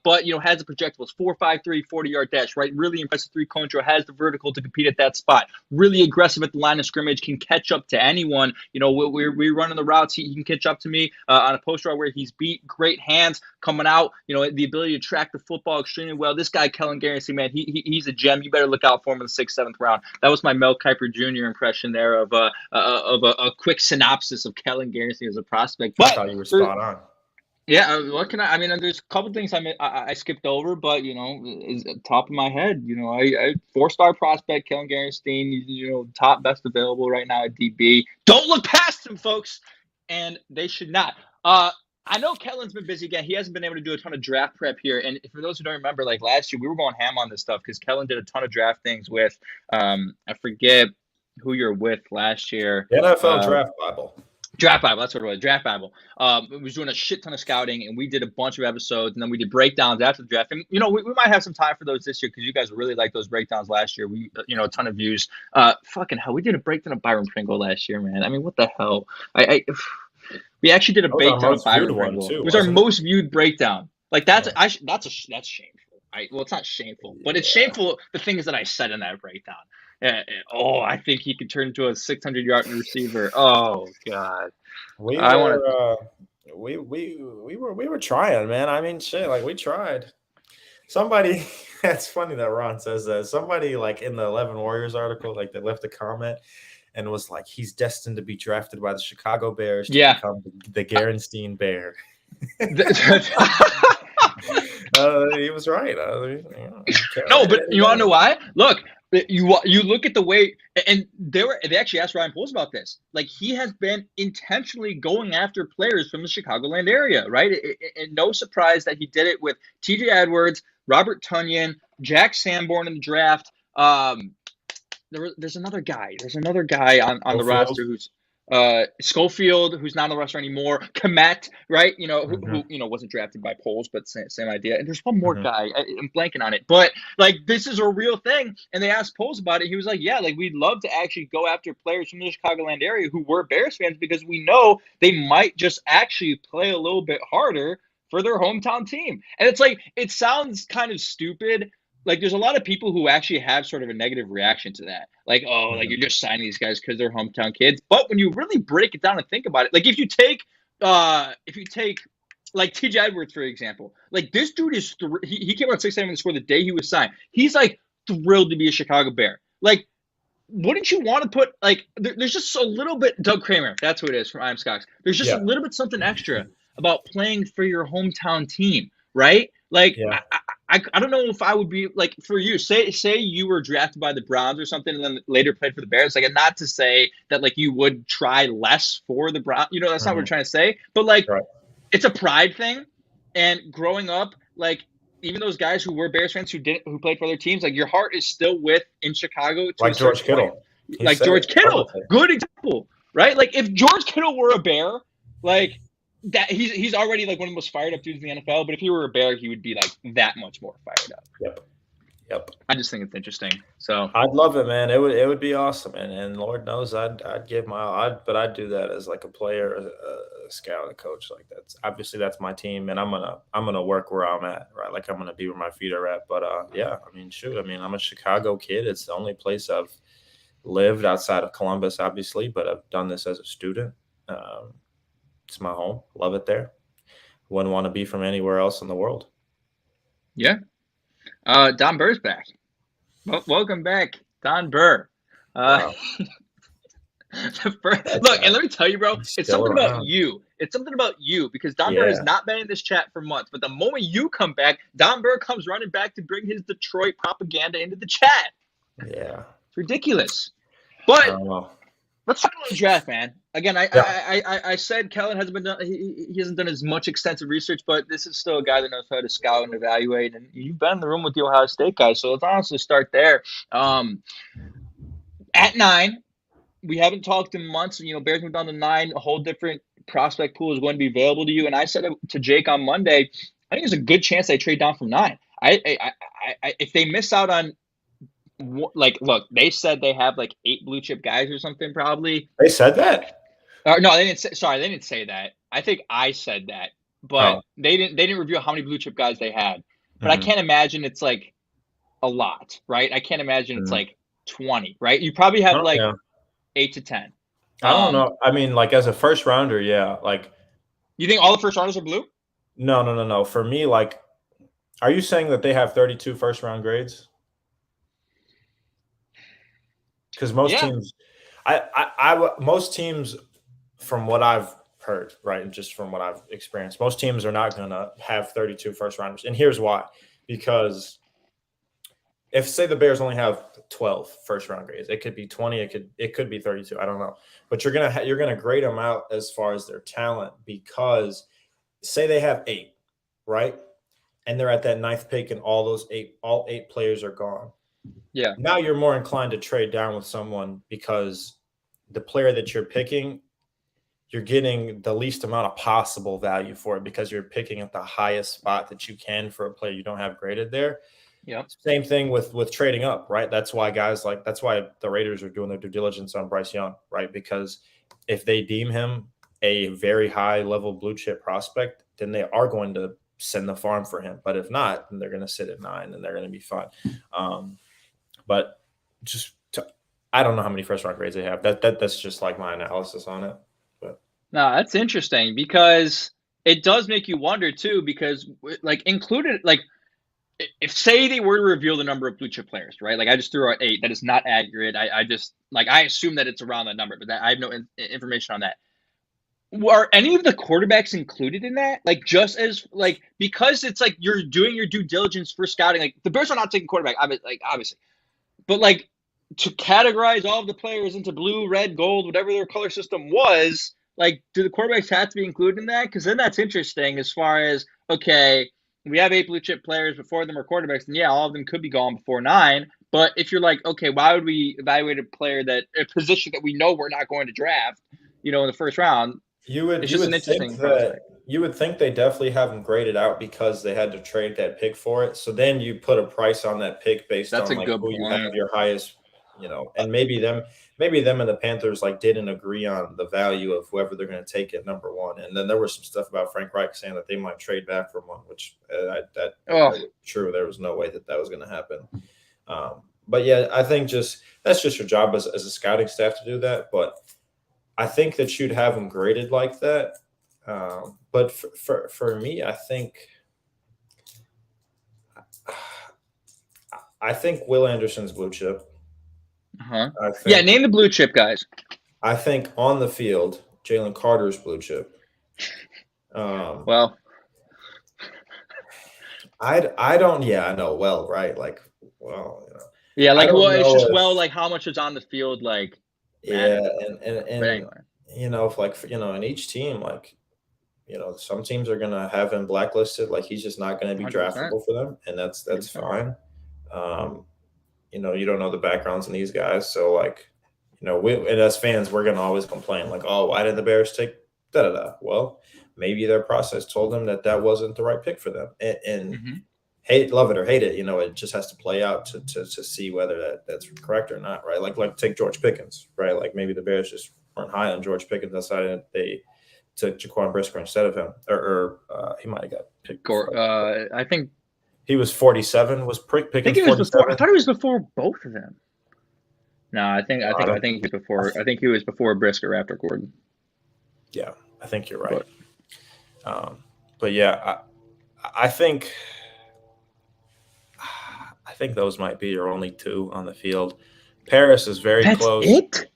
but has the projectables, 4.53, 40-yard dash, right? Really impressive three-cone throw, has the vertical to compete at that spot. Really aggressive at the line of scrimmage, can catch up to anyone. We're running the routes, he can catch up to me on a post route where he's beat. Great hands coming out. The ability to track the football extremely well. This guy, Kellyn Gerenstein, man, he's a gem. You better look out for him in the 6th, 7th round. That was my Mel Kiper Jr. impression there of a quick synopsis of Kellyn Gerenstein as a prospect. But I thought you were spot on. Yeah, what can I mean? There's a couple things I skipped over, but is top of my head. I 4-star prospect Kellyn Gerenstein. Top best available right now at DB. Don't look past him, folks, and they should not. I know Kellyn's been busy again. He hasn't been able to do a ton of draft prep here. And for those who don't remember, like last year, we were going ham on this stuff because Kellyn did a ton of draft things with, I forget who you're with last year. The NFL Draft Bible. Draft Bible, that's what it was. Draft Bible. It was doing a shit ton of scouting, and we did a bunch of episodes, and then we did breakdowns after the draft. And we might have some time for those this year because you guys really liked those breakdowns last year. We, a ton of views. Fucking hell, we did a breakdown of Byron Pringle last year, man. I mean, what the hell? We actually did a breakdown of Byron Pringle. It was our most viewed breakdown. Like that's shameful. Well, it's not shameful, but it's shameful the things that I said in that breakdown. I think he could turn into a 600-yard receiver. Oh God, we were trying, man. I mean, shit, like we tried. Somebody, that's funny that Ron says that. Somebody like in the 11 Warriors article, like they left a comment and was like, he's destined to be drafted by the Chicago Bears to become the Gerenstein Bear. He was right. No, but you want to know why? Look, you look at the way, and they actually asked Ryan Poles about this. Like he has been intentionally going after players from the Chicagoland area, right? And no surprise that he did it with T.J. Edwards, Robert Tonyan, Jack Sanborn in the draft. There's another guy. On the roster who's Schofield, who's not on the roster anymore. Komet, right? Who wasn't drafted by Poles, but same idea. And there's one more guy. I'm blanking on it, but like this is a real thing. And they asked Poles about it. He was like, "Yeah, like we'd love to actually go after players from the Chicagoland area who were Bears fans because we know they might just actually play a little bit harder for their hometown team." And it's like it sounds kind of stupid. Like there's a lot of people who actually have sort of a negative reaction to that. Like, like you're just signing these guys because they're hometown kids. But when you really break it down and think about it, like if you take like T.J. Edwards, for example, like this dude is, he came out 6'7" and scored the day he was signed. He's like thrilled to be a Chicago Bear. Like, wouldn't you want to put like, there's just a little bit, Doug Kramer, that's who it is from I'm Scocks. There's just a little bit something extra about playing for your hometown team, right? Like, I don't know if I would be like for you. Say you were drafted by the Browns or something, and then later played for the Bears. Like, not to say that like you would try less for the Browns. You know, that's not what we're trying to say. But like, Right. it's a pride thing. And growing up, like even those guys who were Bears fans who played for other teams, like your heart is still in Chicago to a Like certain George point. Kittle. He Like said George it Kittle, publicly. good example, right? Like if George Kittle were a Bear, like that he's already like one of the most fired up dudes in the NFL. But if he were a Bear, he would be like that much more fired up. Yep. I just think it's interesting. So I'd love it, man. It would be awesome, and Lord knows I'd give but I'd do that as like a player, a scout, a coach. Like that's my team, and I'm gonna work where I'm at, right? Like I'm gonna be where my feet are at. But yeah, I mean, shoot, I mean, I'm a Chicago kid. It's the only place I've lived outside of Columbus, obviously, but I've done this as a student. It's my home. Love it there. Wouldn't want to be from anywhere else in the world. yeah, Don Burr's back. Well, welcome back, Don Burr. Wow. Look, and let me tell you, bro, it's something about you. It's something about you because Don Burr has not been in this chat for months. But the moment you come back, Don Burr comes running back to bring his Detroit propaganda into the chat. Yeah. It's ridiculous. But let's talk about the draft, man. Again, I said Kellyn hasn't been done. He hasn't done as much extensive research, but this is still a guy that knows how to scout and evaluate. And you've been in the room with the Ohio State guys, so let's honestly start there. At 9. We haven't talked in months. You know, Bears moved down to 9. A whole different prospect pool is going to be available to you. And I said to Jake on Monday, I think there's a good chance they trade down from 9. If they miss out on, like, look, they said they have like 8 blue chip guys or something. Probably they said that. No, they didn't say. Sorry, they didn't say that. I think I said that, but they didn't reveal how many blue chip guys they had. But I can't imagine it's like a lot, right? I can't imagine it's like 20, right? You probably have 8 to 10. I don't know. I mean, like as a first rounder, yeah. Like, you think all the first rounders are blue? No. For me, like, are you saying that they have 32 first round grades? Because most teams, most teams, from what I've heard, right, and just from what I've experienced, most teams are not going to have 32 first rounders, and here's why: because if say the Bears only have 12 first round grades, it could be 20, it could be 32. I don't know, but you're gonna grade them out as far as their talent because say they have 8, right, and they're at that 9th pick, and all 8 players are gone. Yeah. Now you're more inclined to trade down with someone because the player that you're picking, you're getting the least amount of possible value for it because you're picking at the highest spot that you can for a player you don't have graded there. Yeah. Same thing with trading up, right? That's why that's why the Raiders are doing their due diligence on Bryce Young, right? Because if they deem him a very high level blue chip prospect, then they are going to send the farm for him. But if not, then they're going to sit at 9 and they're going to be fine. But I don't know how many first round grades they have. That's just like my analysis on it. But no, that's interesting because it does make you wonder too. Because like included, like if say they were to reveal the number of blue chip players, right? Like I just threw out 8. That is not accurate. I just like I assume that it's around that number, but I have no information on that. Are any of the quarterbacks included in that? Like just as like because it's like you're doing your due diligence for scouting. Like the Bears are not taking quarterback, obviously. But like to categorize all of the players into blue, red, gold, whatever their color system was, like do the quarterbacks have to be included in that? Because then that's interesting as far as, okay, we have 8 blue chip players, but 4 of them are quarterbacks, and yeah, all of them could be gone before 9. But if you're like, okay, why would we evaluate a position that we know we're not going to draft, in the first round? You would think they definitely have them graded out because they had to trade that pick for it. So then you put a price on that pick based on like who you have your highest, and maybe them and the Panthers like didn't agree on the value of whoever they're going to take at number 1. And then there was some stuff about Frank Reich saying that they might trade back from 1, which that was true. There was no way that was going to happen. But yeah, I think that's just your job as a scouting staff to do that. But I think that you'd have them graded like that. But for me, I think Will Anderson's blue chip. Name the blue chip guys. I think on the field, Jalen Carter's blue chip. Well, I don't. Yeah, I know. Well, right. Like, well, Yeah, I like, well, don't it's know just, well, if. like, how much is on the field, like, Yeah, matters. But and anyway, if like in each team, like some teams are gonna have him blacklisted. Like he's just not gonna be 100%, draftable for them, and that's 100%. fine. Um, you don't know the backgrounds in these guys, so like, we and as fans, we're gonna always complain like, oh, why did the Bears take da da da? Well, maybe their process told them that that wasn't the right pick for them, and Mhm. love it or hate it, it just has to play out to see whether that's correct or not, right? Like take George Pickens, right? Like maybe the Bears just weren't high on George Pickens, decided they took Jaquan Brisker instead of him, or he might have got picked before. I think He was 47. Was Pickens it was before. I 47? thought it was before both of them. No, I think I I think I don't. think he was before. I think he was before Brisker after Gordon. Yeah, I think you're right. But Um, but yeah, I think I think those might be your only two on the field. Paris is very that's close. it.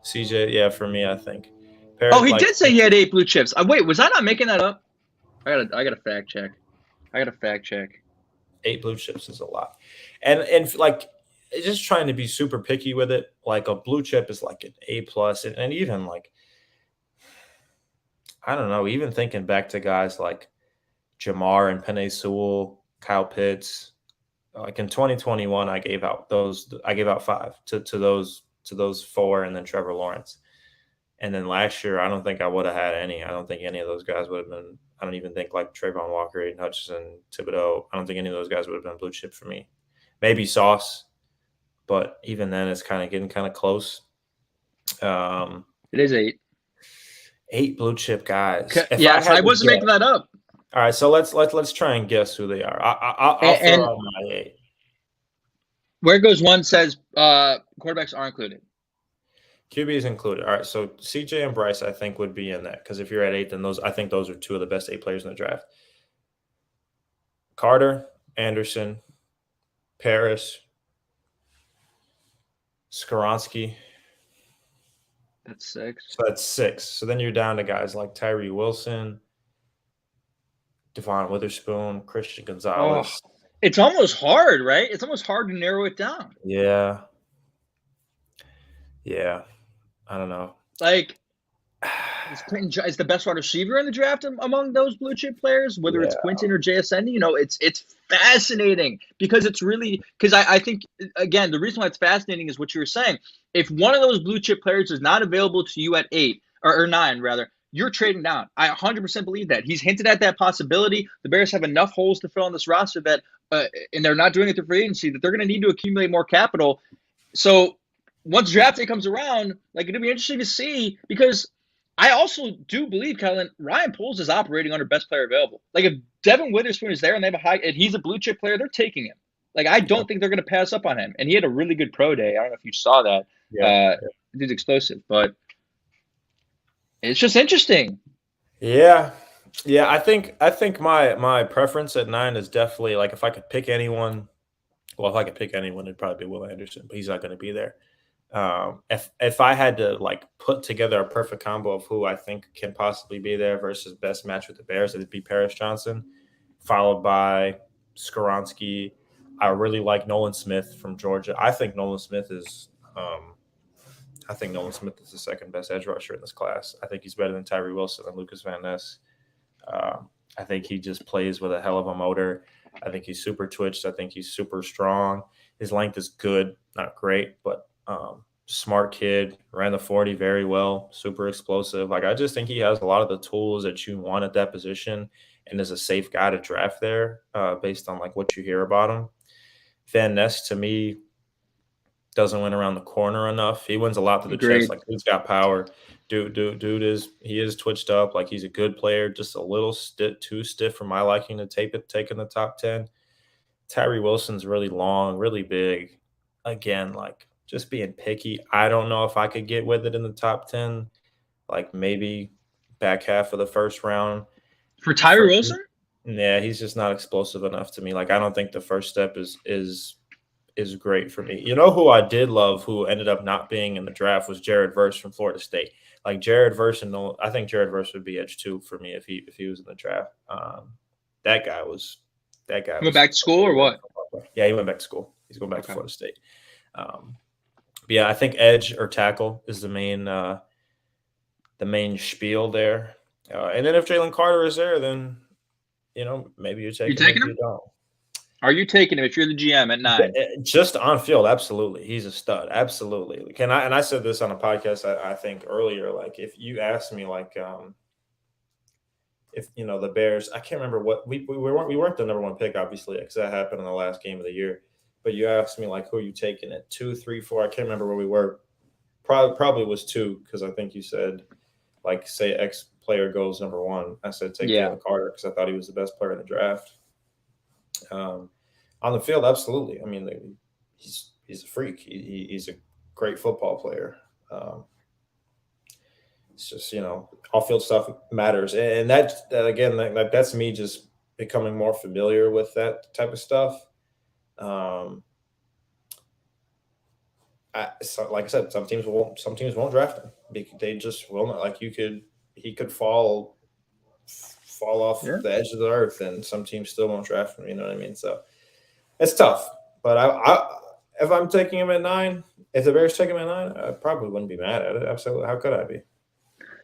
CJ, yeah, for me, I think Oh, Paris he like did say he had 8 blue chips. Wait, was I not making that up? I gotta fact check. I gotta fact check. 8 blue chips is a lot, and like just trying to be super picky with it. Like a blue chip is like an A plus, and even like I don't know, even thinking back to guys like Jamar and Penei Sewell, Kyle Pitts. Like in 2021, I gave out five to those four, and then Trevor Lawrence. And then last year, I don't think I would have had any. I don't think any of those guys would have been. I don't even think like Trayvon Walker, Aiden Hutchinson, Thibodeau. I don't think any of those guys would have been blue chip for me. Maybe Sauce, but even then, it's kind of getting kind of close. Um, It is 8. 8 blue chip guys. If I Yes, had I to wasn't making guess, that up. all right. So let's try and guess who they are. I'll throw And out my 8. where goes one says quarterbacks are included. QB is included. All right, so CJ and Bryce, I think, would be in that because if you're at 8, then I think those are two of the best 8 players in the draft. Carter, Anderson, Paris, Skoronski. That's 6. So that's 6. So then you're down to guys like Tyree Wilson, Devon Witherspoon, Christian Oh, Gonzalez. it's almost hard, right? It's almost hard to narrow it down. Yeah. Yeah. I don't know. Like, is the best wide receiver in the draft among those blue chip players, whether it's Yeah. Quinton or JSN. It's fascinating because it's really because I think again the reason why it's fascinating is what you were saying. If one of those blue chip players is not available to you at 8 or 9 rather, you're trading down. I 100% believe that. He's hinted at that possibility. The Bears have enough holes to fill on this roster that, and they're not doing it through free agency, that they're going to need to accumulate more capital. So once draft day comes around, like it'll be interesting to see because I also do believe, Kellyn, Ryan Poles is operating under best player available. Like if Devin Witherspoon is there and they have a high, and he's a blue chip player, they're taking him. Like I Yeah. don't think they're going to pass up on him. And he had a really good pro day. I don't know if you saw that. Yeah. Dude's explosive, but it's just interesting. Yeah. Yeah, I think my preference at 9 is definitely like if I could pick anyone. Well, if I could pick anyone, it'd probably be Will Anderson, but he's not going to be there. If I had to like put together a perfect combo of who I think can possibly be there versus best match with the Bears, it'd be Paris Johnson, followed by Skoronski. I really like Nolan Smith from Georgia. I think Nolan Smith is the second best edge rusher in this class. I think he's better than Tyree Wilson and Lucas Van Ness. I think he just plays with a hell of a motor. I think he's super twitched. I think he's super strong. His length is good, not great, but smart kid. Ran the 40 very well. Super explosive. Like I just think he has a lot of the tools that you want at that position, and is a safe guy to draft there based on like what you hear about him. Van Ness to me doesn't win around the corner enough. He wins a lot to the chest. Agreed. Like he's got power. Dude is twitched up. Like he's a good player, just a little too stiff for my liking to take in the top 10. Tyree Wilson's really long, really big. Again, like just being picky. I don't know if I could get with it in the top 10. Like maybe back half of the first round. For Tyree For Wilson? Yeah, he's just not explosive enough to me. Like I don't think the first step is great for me. You know who I did love, who ended up not being in the draft, was Jared Verse from Florida State. Like Jared Verse I think Jared Verse would be edge 2 for me if he was in the draft. That guy was that guy You went was back to school a or great what? football player. Yeah, he went back to school. He's going back to Okay. Florida State. But yeah, I think edge or tackle is the main spiel there. And then if Jalen Carter is there, then maybe you take You him, taking maybe him? you don't. Are you taking him if you're the GM at 9? Just on field, absolutely, he's a stud. Absolutely. Can I? And I said this on a podcast I think earlier. Like if you asked me, like if the Bears, I can't remember what we weren't the number one pick, obviously, because that happened in the last game of the year. But you asked me like who are you taking at 2, 3, 4? I can't remember where we were. Probably was 2 because I think you said like say X player goes number 1. I said take Yeah. Jalen Carter because I thought he was the best player in the draft. On the field, absolutely. I mean, he's a freak. He's a great football player. It's just off field stuff matters, and that again, that's me just becoming more familiar with that type of stuff. Um, like I said, some teams won't draft him. They just will not. Like he could fall off Yeah. the edge of the earth, and some teams still won't draft him. You know what I mean? So it's tough. But if I'm taking him at 9, if the Bears take him at 9, I probably wouldn't be mad at it. Absolutely, how could I be?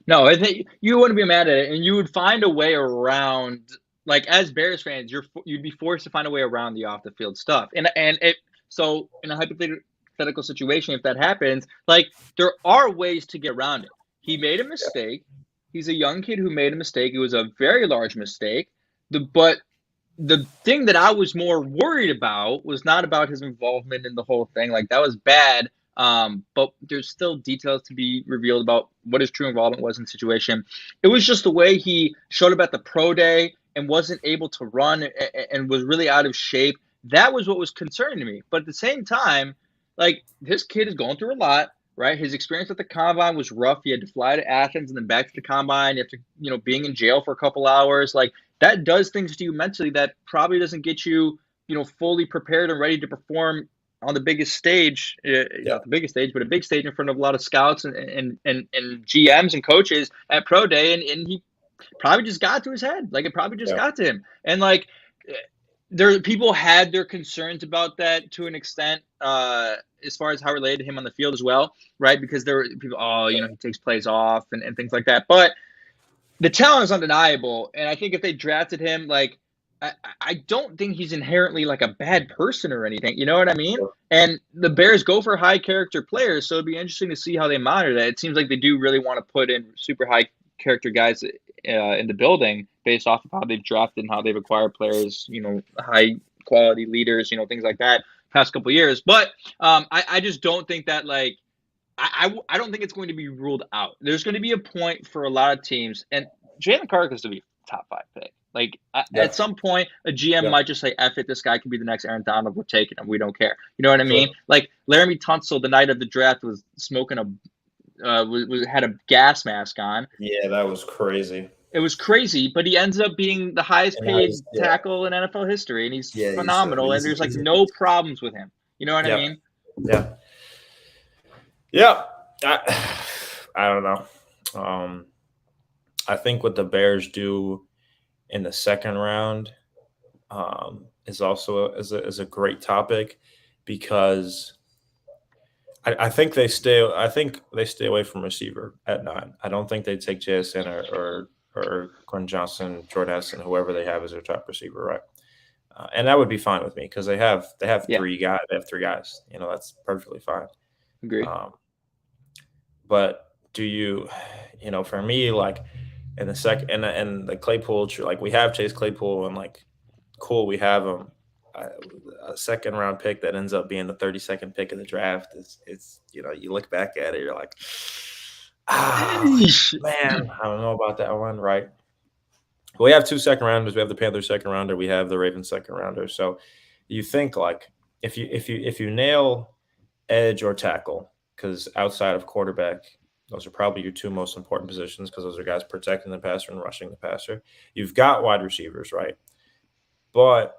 No, I think you wouldn't be mad at it, and you would find a way around. Like as Bears fans, you'd be forced to find a way around the off the field stuff, and it. So in a hypothetical situation, if that happens, like there are ways to get around it. He made a Yeah, mistake. He's a young kid who made a mistake. It was a very large mistake. But the thing that I was more worried about was not about his involvement in the whole thing. Like that was bad. But there's still details to be revealed about what his true involvement was in the situation. It was just the way he showed up at the pro day and wasn't able to run and was really out of shape. That was what was concerning to me. But at the same time, like this kid is going through a lot, right? His experience at the combine was rough. He had to fly to Athens and then back to the combine after being in jail for a couple hours. Like that does things to you mentally that probably doesn't get you, fully prepared and ready to perform on the biggest stage, yeah, not the biggest stage, but a big stage in front of a lot of scouts and GMs and coaches at pro day. And he probably just got to his head. Like it probably just yeah, got to him. And like there people had their concerns about that to an extent, as far as how related to him on the field as well, right? Because there were people, he takes plays off and things like that. But the talent is undeniable, and I think if they drafted him, like I don't think he's inherently like a bad person or anything. You know what I mean? sure. And the Bears go for high character players, so it'd be interesting to see how they monitor that. It seems like they do really want to put in super high character guys in the building based off of how they've drafted and how they've acquired players. High quality leaders. Things like that. Past couple of years, but I just don't think that like. I don't think it's going to be ruled out. There's going to be a point for a lot of teams, and Jalen Carter is to be top 5 pick. Like Yeah, at some point, a GM yeah, might just say, "F it, this guy could be the next Aaron Donald. We're taking him. We don't care." You know what I mean? sure. Like Laramie Tunsil, the night of the draft, was smoking had a gas mask on. Yeah, that was crazy. It was crazy, but he ends up being the highest And now paid he's yeah, tackle in NFL history, and he's yeah, phenomenal. And there's like he's no problems with him. You know what I yeah, mean? yeah, yeah. I don't know. Um, I think what the Bears do in the second round is also is a great topic because I think they stay. I think they stay away from receiver at 9. I don't think they take JSN or Quinn Johnson, Jordan Hudson, whoever they have as their top receiver, right? And that would be fine with me because they have Yeah, 3 guys. They have 3 guys. That's perfectly fine. agree. Um, but do you, for me, like in the second and the Claypool, like we have Chase Claypool and like cool, we have him. A second round pick that ends up being the 32nd pick of the draft is it's you look back at it, you're like, man, I don't know about that one, right? We have 2 second rounders. We have the Panthers second rounder. We have the Ravens second rounder. So you think like if you nail edge or tackle, because outside of quarterback, those are probably your 2 most important positions because those are guys protecting the passer and rushing the passer. You've got wide receivers, right? But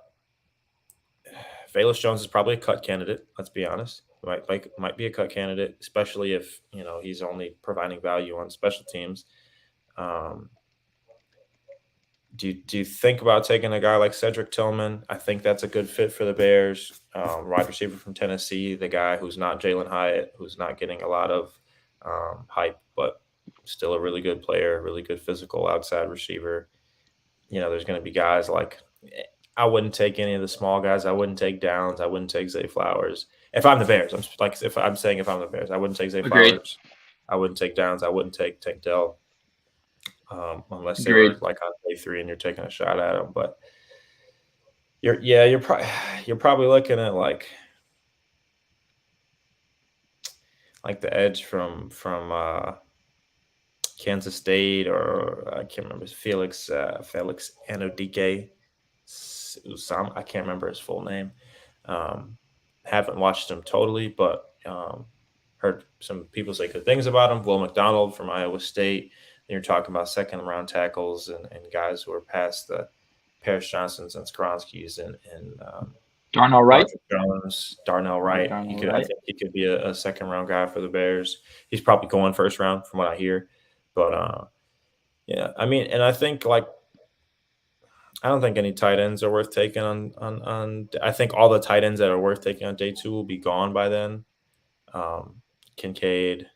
Velus Jones is probably a cut candidate. Let's be honest. Might be a cut candidate, especially if he's only providing value on special teams. Um, Do you think about taking a guy like Cedric Tillman? I think that's a good fit for the Bears. Wide receiver from Tennessee, the guy who's not Jalen Hyatt, who's not getting a lot of hype, but still a really good player, really good physical outside receiver. There's going to be guys like I wouldn't take any of the small guys. I wouldn't take Downs. I wouldn't take Zay Flowers. If I'm the Bears, if I'm the Bears, I wouldn't take Zay Agreed. Flowers. I wouldn't take Downs. I wouldn't take Tank Dell, unless they were Agreed. like on day three and you're taking a shot at them. But you're probably looking at like the edge from Kansas State, or I can't remember, Felix Anodike Usam. I can't remember his full name. Um, haven't watched him totally, but heard some people say good things about him. Will McDonald from Iowa State. Then you're talking about second round tackles and guys who are past the Paris Johnsons and Skronskis and Darnell Wright. Roger Jones, Darnell Wright. Darnell I Wright. think he could be a second round guy for the Bears. He's probably going first round from what I hear. But yeah, I mean, and I think I don't think any tight ends are worth taking on. I think all the tight ends that are worth taking on day two will be gone by then. Kincaid,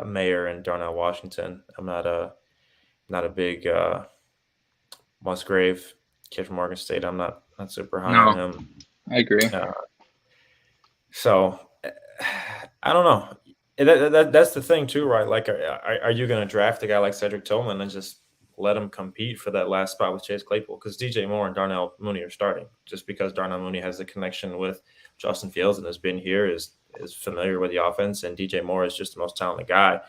Mayer, and Darnell Washington. I'm not a big Musgrave kid from Morgan State. I'm not super high on No, him. I agree. So I don't know. That's the thing too, right? Like, are you going to draft a guy like Cedric Tillman and just let him compete for that last spot with Chase Claypool? Because DJ Moore and Darnell Mooney are starting. Just because Darnell Mooney has the connection with Justin Fields and has been here, is familiar with the offense, and DJ Moore is just the most talented guy.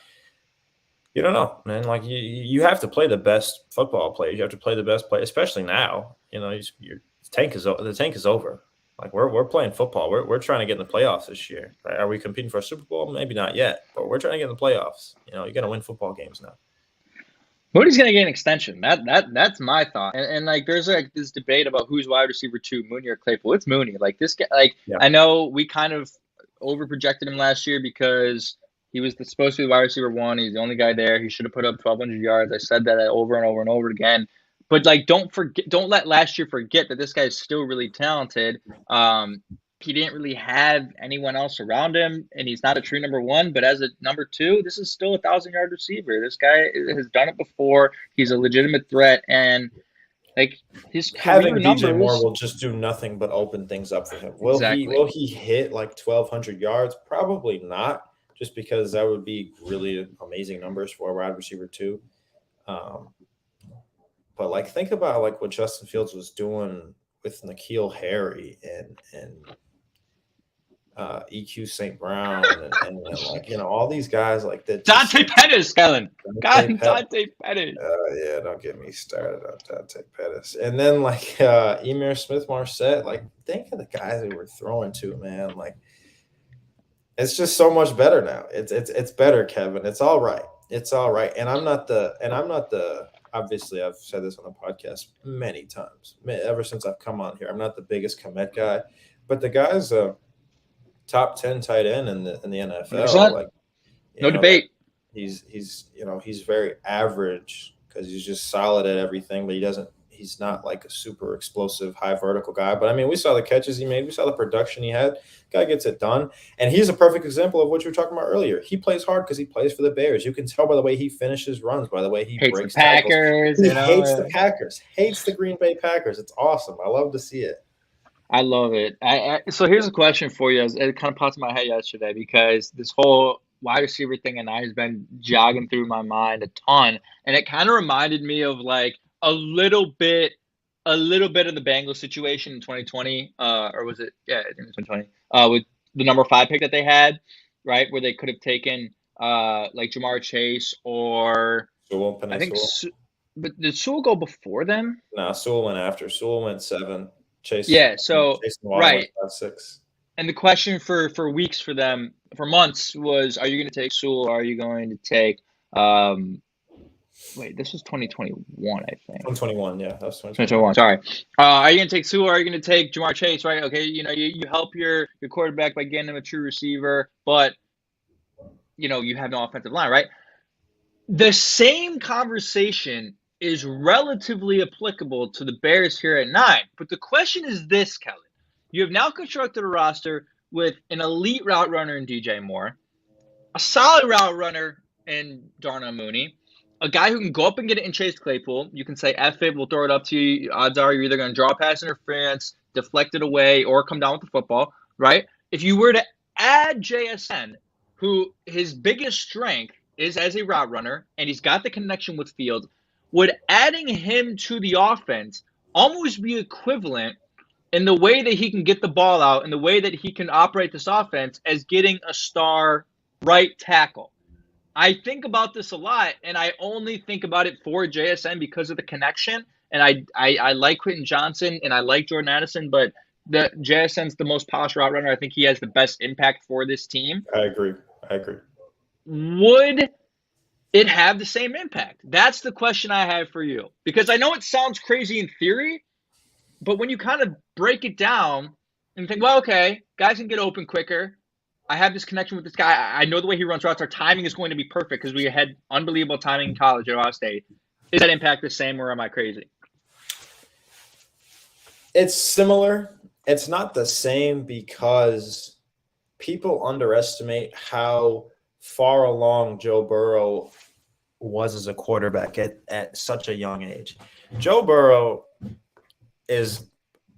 You don't know, man. Like you have to play the best football players. You have to play the best play, especially now. Your the tank is over. Like we're playing football. We're trying to get in the playoffs this year. Right? Are we competing for a Super Bowl? Maybe not yet, but we're trying to get in the playoffs. You're gonna win football games now. Moody's gonna get an extension. That's my thought. And like, there's like this debate about who's wide receiver two, Mooney or Claypool. It's Mooney. Like this guy. Like Yeah. I know we kind of over projected him last year because he was supposed to be wide receiver one. He's the only guy there. He should have put up 1,200 yards. I said that over and over and over again. But like, don't let last year forget that this guy is still really talented. He didn't really have anyone else around him, and he's not a true number one. But as a number two, this is still a 1,000-yard receiver. This guy has done it before. He's a legitimate threat, and like his Having career DJ numbers. Moore will just do nothing but open things up for him. Exactly. Will he hit like 1,200 yards? Probably not, just because that would be really amazing numbers for a wide receiver too. But like, think about like what Justin Fields was doing with N'Keal Harry and EQ St. Brown and like all these guys like that. Dante Pettis, Kellyn. Dante Pettis. Yeah, don't get me started on Dante Pettis. And then like Emir Smith-Marset. Like, think of the guys they were throwing to, man. Like, it's just so much better now. It's better, Kevin. It's all right. It's all right. And I'm not the. Obviously, I've said this on the podcast many times. Ever since I've come on here, I'm not the biggest Komet guy, but the guy's a top 10 tight end in the NFL. 100%. Like, No debate. He's very average because he's just solid at everything, but he's not like a super explosive high vertical guy. But I mean, we saw the catches he made, we saw the production he had. Guy gets it done, and he's a perfect example of what you were talking about earlier. He plays hard because he plays for the Bears. You can tell by the way he finishes runs, by the way he hates breaks the Packers. He hates the Packers, hates the Green Bay Packers. It's awesome. I love to see it. I love it. So here's a question for you. It kind of popped in my head yesterday because this whole wide receiver thing and I has been jogging through my mind a ton, and it kind of reminded me of like a little bit of the Bengals situation in 2020, or was it? Yeah, I think it was 2020. With the number 5 pick that they had, right, where they could have taken like Jamar Chase or Sewell, I think. But did Sewell go before them? No, Sewell went after. Sewell went 7. Chase. Yeah. So right. Went 6. And the question for weeks for them, for months, was: are you going to take Sewell? Or are you going to take? Wait, this was 2021, I think. 2021, yeah, that was 2021. Sorry. Are you going to take Sewell? Or are you going to take Jamar Chase? Right? Okay. You help your quarterback by getting him a true receiver, but you have no offensive line, right? The same conversation is relatively applicable to the Bears here at 9. But the question is this, Kellyn. You have now constructed a roster with an elite route runner in DJ Moore, a solid route runner in Darnell Mooney, a guy who can go up and get it in Chase Claypool. You can say, F it, we'll throw it up to you. Odds are you're either going to draw pass interference, deflect it away, or come down with the football, right? If you were to add JSN, who his biggest strength is as a route runner, and he's got the connection with Fields, would adding him to the offense almost be equivalent in the way that he can get the ball out and the way that he can operate this offense as getting a star right tackle? I think about this a lot, and I only think about it for JSN because of the connection. And I like Quentin Johnson, and I like Jordan Addison, but the JSN's the most polished route runner. I think he has the best impact for this team. I agree. Would it have the same impact? That's the question I have for you. Because I know it sounds crazy in theory, but when you kind of break it down and think, well, okay, guys can get open quicker. I have this connection with this guy. I know the way he runs routes. Our timing is going to be perfect because we had unbelievable timing in college at Ohio State. Is that impact the same, or am I crazy? It's similar. It's not the same because people underestimate how far along Joe Burrow was as a quarterback at such a young age. Joe Burrow is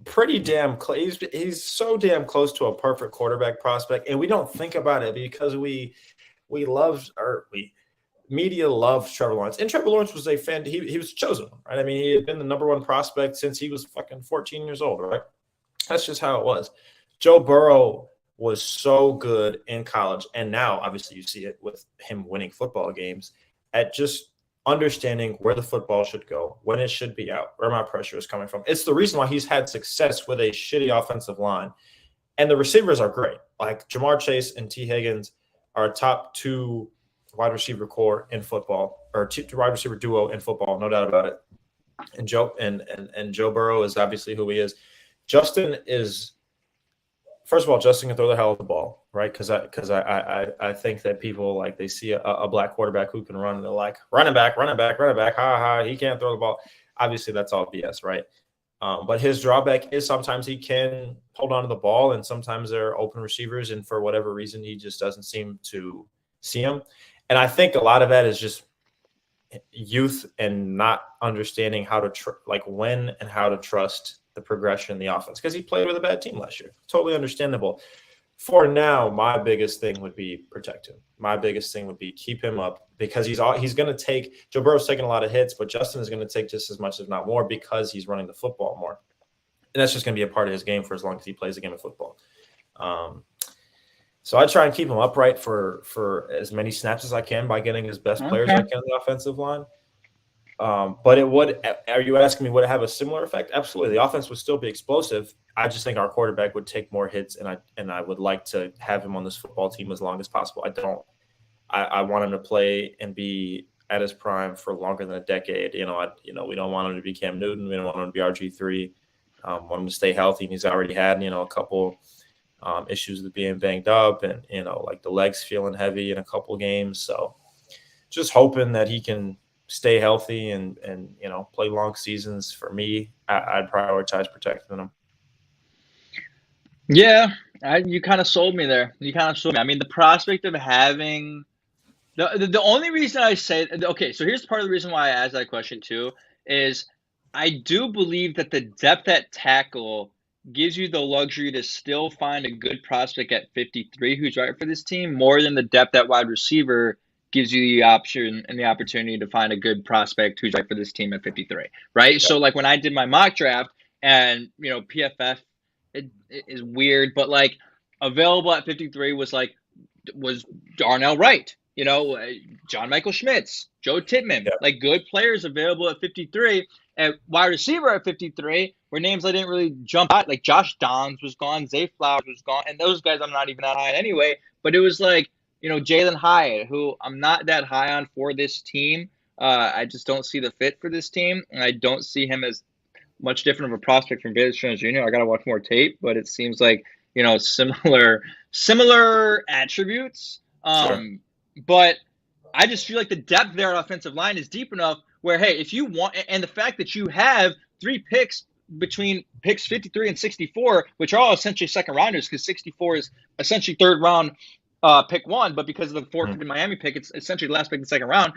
pretty damn close. He's so damn close to a perfect quarterback prospect, and we don't think about it because media loves Trevor Lawrence, and Trevor Lawrence was a fan. He was chosen, right? I mean, he had been the number one prospect since he was fucking 14 years old, right? That's just how it was. Joe Burrow was so good in college, and now obviously you see it with him winning football games at just understanding where the football should go, when it should be out, where my pressure is coming from. It's the reason why he's had success with a shitty offensive line. And the receivers are great. Like Jamar Chase and T. Higgins are top 2 wide receiver core in football, or two wide receiver duo in football, no doubt about it. And Joe Burrow is obviously who he is. Justin can throw the hell of the ball, right? Because I think that people, like, they see a black quarterback who can run, and they're like, running back, ha, he can't throw the ball. Obviously, that's all BS, right? But his drawback is sometimes he can hold on to the ball, and sometimes there are open receivers, and for whatever reason, he just doesn't seem to see them. And I think a lot of that is just youth and not understanding how to when and how to trust the progression in the offense, because he played with a bad team last year. Totally understandable. For now, my biggest thing would be protect him. My biggest thing would be keep him up, because he's going to take – Joe Burrow's taking a lot of hits, but Justin is going to take just as much, if not more, because he's running the football more. And that's just going to be a part of his game for as long as he plays the game of football. So I try and keep him upright for as many snaps as I can by getting his best players I can on the offensive line. But it would – are you asking me would it have a similar effect? Absolutely. The offense would still be explosive. I just think our quarterback would take more hits, and I would like to have him on this football team as long as possible. I want him to play and be at his prime for longer than a decade. We don't want him to be Cam Newton. We don't want him to be RG3. Want him to stay healthy, and he's already had, a couple issues with being banged up and, like the legs feeling heavy in a couple games. So just hoping that he can stay healthy and play long seasons. For me, I'd prioritize protecting him. Yeah, you kind of sold me there. I mean, the prospect of having the only reason I say – okay, so here's part of the reason why I asked that question too is I do believe that the depth at tackle gives you the luxury to still find a good prospect at 53 who's right for this team more than the depth at wide receiver gives you the option and the opportunity to find a good prospect who's right for this team at 53, right? Yeah. So, like, when I did my mock draft and, PFF – it is weird, but like available at 53 was Darnell Wright, John Michael Schmitz, Joe Tittman, like good players available at 53. At wide receiver at 53 were names I didn't really jump out. Like Josh Downs was gone, Zay Flowers was gone, and those guys I'm not even that high anyway. But it was like, Jalen Hyatt, who I'm not that high on for this team. I just don't see the fit for this team, and I don't see him as much different of a prospect from Baylor Jones Jr. I got to watch more tape, but it seems like, similar attributes. Sure. But I just feel like the depth there at offensive line is deep enough where, hey, if you want, and the fact that you have 3 picks between picks 53 and 64, which are all essentially second rounders, because 64 is essentially third round pick 1, but because of the forfeited Miami pick, it's essentially the last pick in the second round.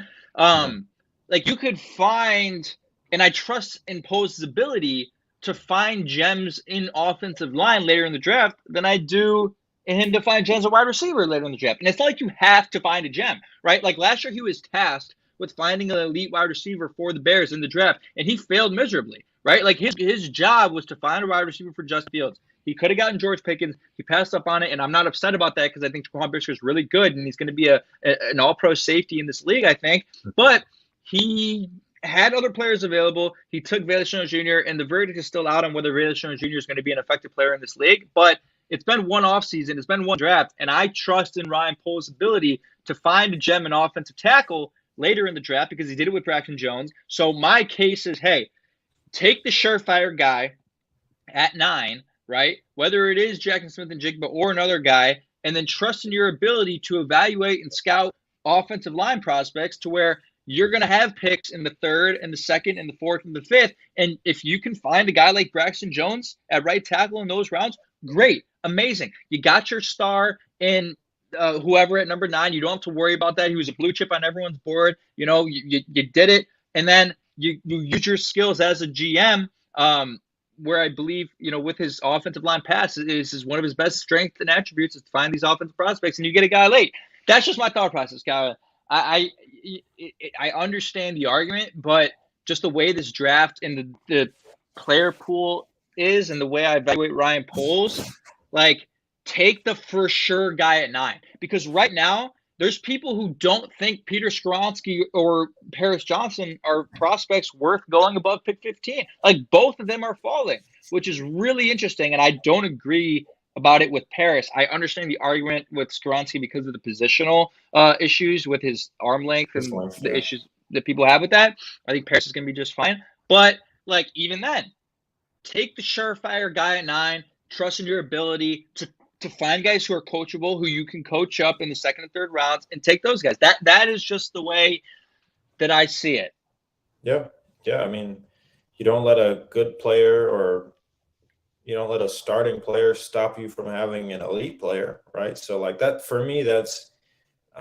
Like you could find, and I trust in Poe's ability to find gems in offensive line later in the draft than I do in him to find gems at wide receiver later in the draft. And it's not like you have to find a gem, right? Like last year, he was tasked with finding an elite wide receiver for the Bears in the draft, and he failed miserably, right? Like his job was to find a wide receiver for Justin Fields. He could have gotten George Pickens. He passed up on it, and I'm not upset about that because I think Jaquan Brisker is really good, and he's going to be an all-pro safety in this league, I think. But he had other players available. He took Velus Jones Jr., and the verdict is still out on whether Velus Jones Jr. is going to be an effective player in this league. But it's been one offseason. It's been one draft, and I trust in Ryan Poles' ability to find a gem in offensive tackle later in the draft because he did it with Braxton Jones. So my case is, hey, take the surefire guy at 9, right? Whether it is Jackson Smith-Njigba or another guy, and then trust in your ability to evaluate and scout offensive line prospects to where you're going to have picks in the 3rd and the 2nd and the 4th and the 5th. And if you can find a guy like Braxton Jones at right tackle in those rounds, great, amazing. You got your star in whoever at number 9. You don't have to worry about that. He was a blue chip on everyone's board. You know, you did it. And then you use your skills as a GM, where I believe, you know, with his offensive line pass is one of his best strengths and attributes is to find these offensive prospects, and you get a guy late. That's just my thought process, Kyle. I understand the argument, but just the way this draft and the player pool is and the way I evaluate Ryan Poles, like, take the for sure guy at 9. Because right now, there's people who don't think Peter Skoronski or Paris Johnson are prospects worth going above pick 15. Like, both of them are falling, which is really interesting, and I don't agree about it with Paris. I understand the argument with Skoronski because of the positional issues with his arm length and the issues that people have with that. I think Paris is going to be just fine. But, like, even then, take the surefire guy at 9, trust in your ability to find guys who are coachable, who you can coach up in the 2nd and 3rd rounds, and take those guys. That is just the way that I see it. Yeah. I mean, you don't let a good player or you don't let a starting player stop you from having an elite player, right? So, like, that for me, that's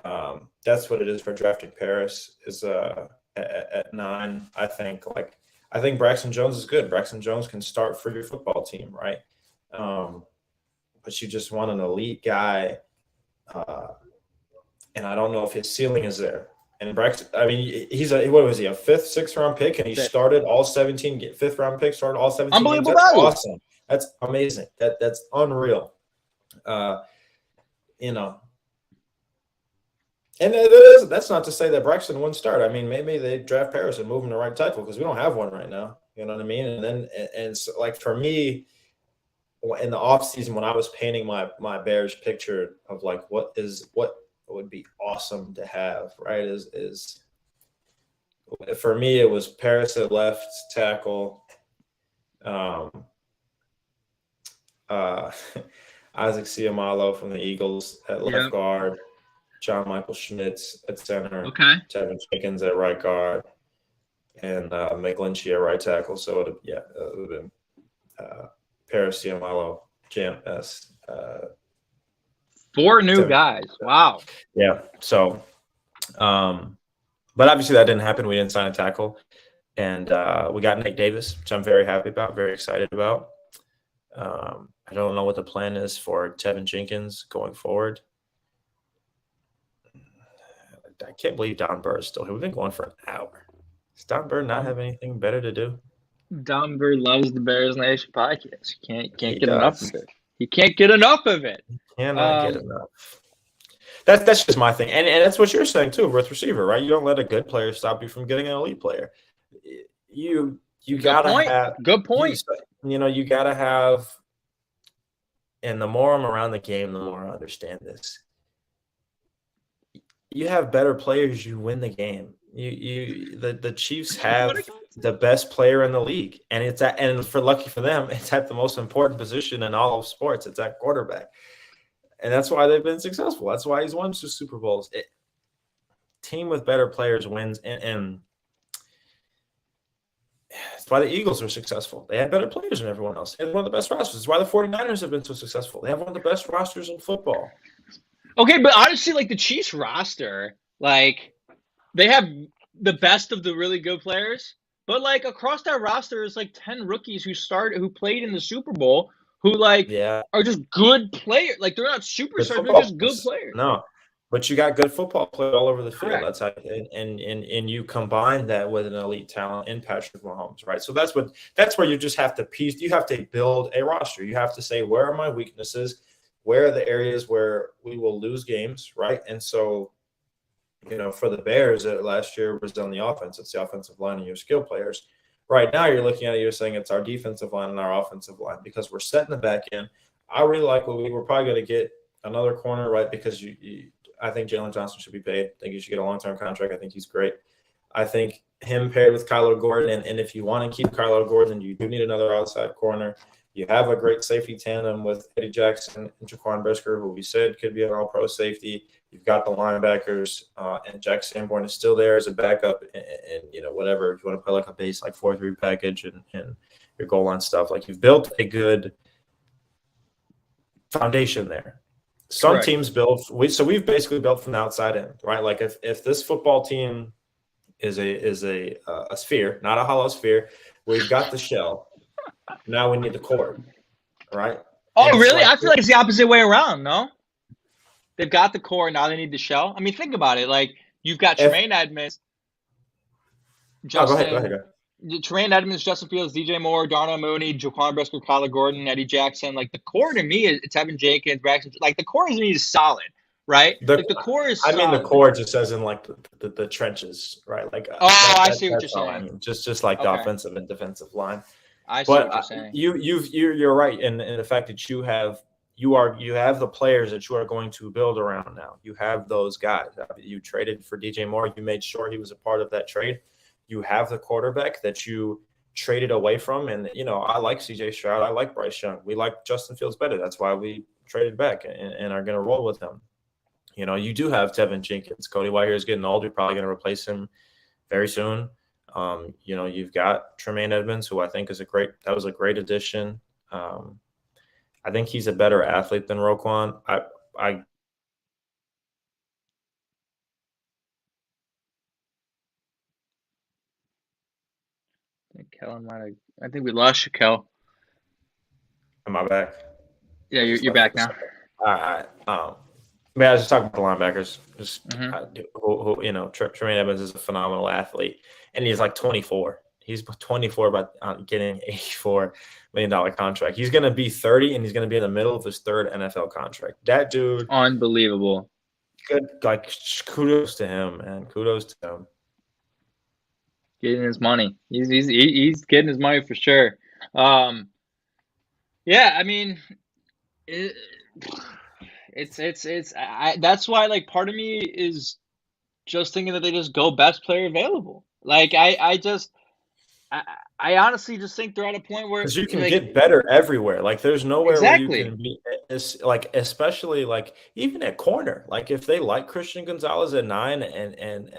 what it is for drafting Paris is at 9. I think Braxton Jones is good. Braxton Jones can start for your football team, right? But you just want an elite guy, and I don't know if his ceiling is there. And Braxton, I mean, what was he, a 5th, 6th round pick, and he started all 17, 5th round pick, started all 17 Unbelievable games. That's value. awesome. That's amazing. That's unreal. You know, and that's not to say that Braxton wouldn't start. I mean, maybe they draft Paris and move him to right tackle because we don't have one right now. You know what I mean? And then so, like, for me, in the offseason, when I was painting my Bears picture of like what would be awesome to have, right, is for me it was Paris at left tackle, Isaac Seumalo from the Eagles at left guard, John Michael Schmitz at center, Tevin Jenkins at right guard, and McGlinchey at right tackle. So it would have been Paris, Seumalo, JMS. 4 new guys. Wow. Yeah. So, but obviously that didn't happen. We didn't sign a tackle, and we got Nate Davis, which I'm very happy about, very excited about. I don't know what the plan is for Tevin Jenkins going forward. I can't believe Don Burr is still here. We've been going for an hour. Does Don Burr not have anything better to do? Don Burr loves the Bears Nation podcast. Can't get enough of it. He can't get enough of it. He cannot get enough. That's just my thing. And that's what you're saying too with receiver, right? You don't let a good player stop you from getting an elite player. You gotta have good point. You gotta have, and the more I'm around the game, the more I understand this. You have better players, you win the game. The Chiefs have the best player in the league, and lucky for them, it's at the most important position in all of sports. It's at quarterback, and that's why they've been successful. That's why he's won 2 Super Bowls. team with better players wins, and that's why the Eagles were successful. They had better players than everyone else. They had one of the best rosters. That's why the 49ers have been so successful. They have one of the best rosters in football. Okay, but honestly, like the Chiefs roster, like they have the best of the really good players, but like across that roster is like 10 rookies who played in the Super Bowl, who like Yeah, are just good players. Like they're not good superstars, they're football just good players. players. No, but you got good football players all over the field. Correct. That's how, and you combine that with an elite talent in Patrick Mahomes, right? So that's where you just have to piece. You have to build a roster. You have to say, where are my weaknesses? Where are the areas where we will lose games, right? And so, for the Bears, last year was on the offense. It's the offensive line and your skill players. Right now, you're looking at it, you're saying it's our defensive line and our offensive line because we're setting the back end. I really like what we're probably going to get another corner, right? Because I think Jalen Johnson should be paid. I think he should get a long-term contract. I think he's great. I think him paired with Kyler Gordon, and if you want to keep Kyler Gordon, you do need another outside corner. You have a great safety tandem with Eddie Jackson and Jaquan Brisker, who we said could be an all-pro safety. You've got the linebackers, and Jack Sanborn is still there as a backup, and whatever. If you want to play like a base, like 4-3 package and your goal line stuff, like you've built a good foundation there. Some Correct. teams we've basically built from the outside in, right? Like if this football team is a sphere, not a hollow sphere, we've got the shell. Now we need the core, right? Oh, And really? I feel like it's the opposite way around, no? They've got the core, now they need the shell. I mean, think about it. Like, you've got Tremaine Edmonds, Go ahead. Tremaine Edmonds, Justin Fields, DJ Moore, Darnell Mooney, Jaquan Brisker, Kyler Gordon, Eddie Jackson. Like, the core to me is Tevin Jenkins, Braxton. Like, the core to me is solid, right? Like, the core is solid. I mean, the core just as in, like, the trenches, right? Like, I see what you're saying. I mean. Just like the offensive and defensive line. I see what you're saying. You're right in the fact that you have the players that you are going to build around now. You have those guys. You traded for DJ Moore. You made sure he was a part of that trade. You have the quarterback that you traded away from. And, I like CJ Stroud. I like Bryce Young. We like Justin Fields better. That's why we traded back and are going to roll with him. You do have Tevin Jenkins. Cody Whitehair is getting old. You're probably going to replace him very soon. You've got Tremaine Edmonds, who I think was a great addition. I think he's a better athlete than Roquan. I Kellyn might have. I think we lost you, Kel. Am I back? Yeah, you're back now. All right. I was just talking about the linebackers. Tremaine Edmonds is a phenomenal athlete, and he's like 24. He's 24 by getting an $84 million contract. He's going to be 30, and he's going to be in the middle of his third NFL contract. That dude, unbelievable. Good, like kudos to him, man. Kudos to him. Getting his money. He's getting his money for sure. Yeah, I mean, that's why, like, part of me is just thinking that they just go best player available. Like, I honestly just think they're at a point where you can get better everywhere. Like, there's nowhere where you can be, especially like even at corner. Like, if they like Christian Gonzalez at 9, and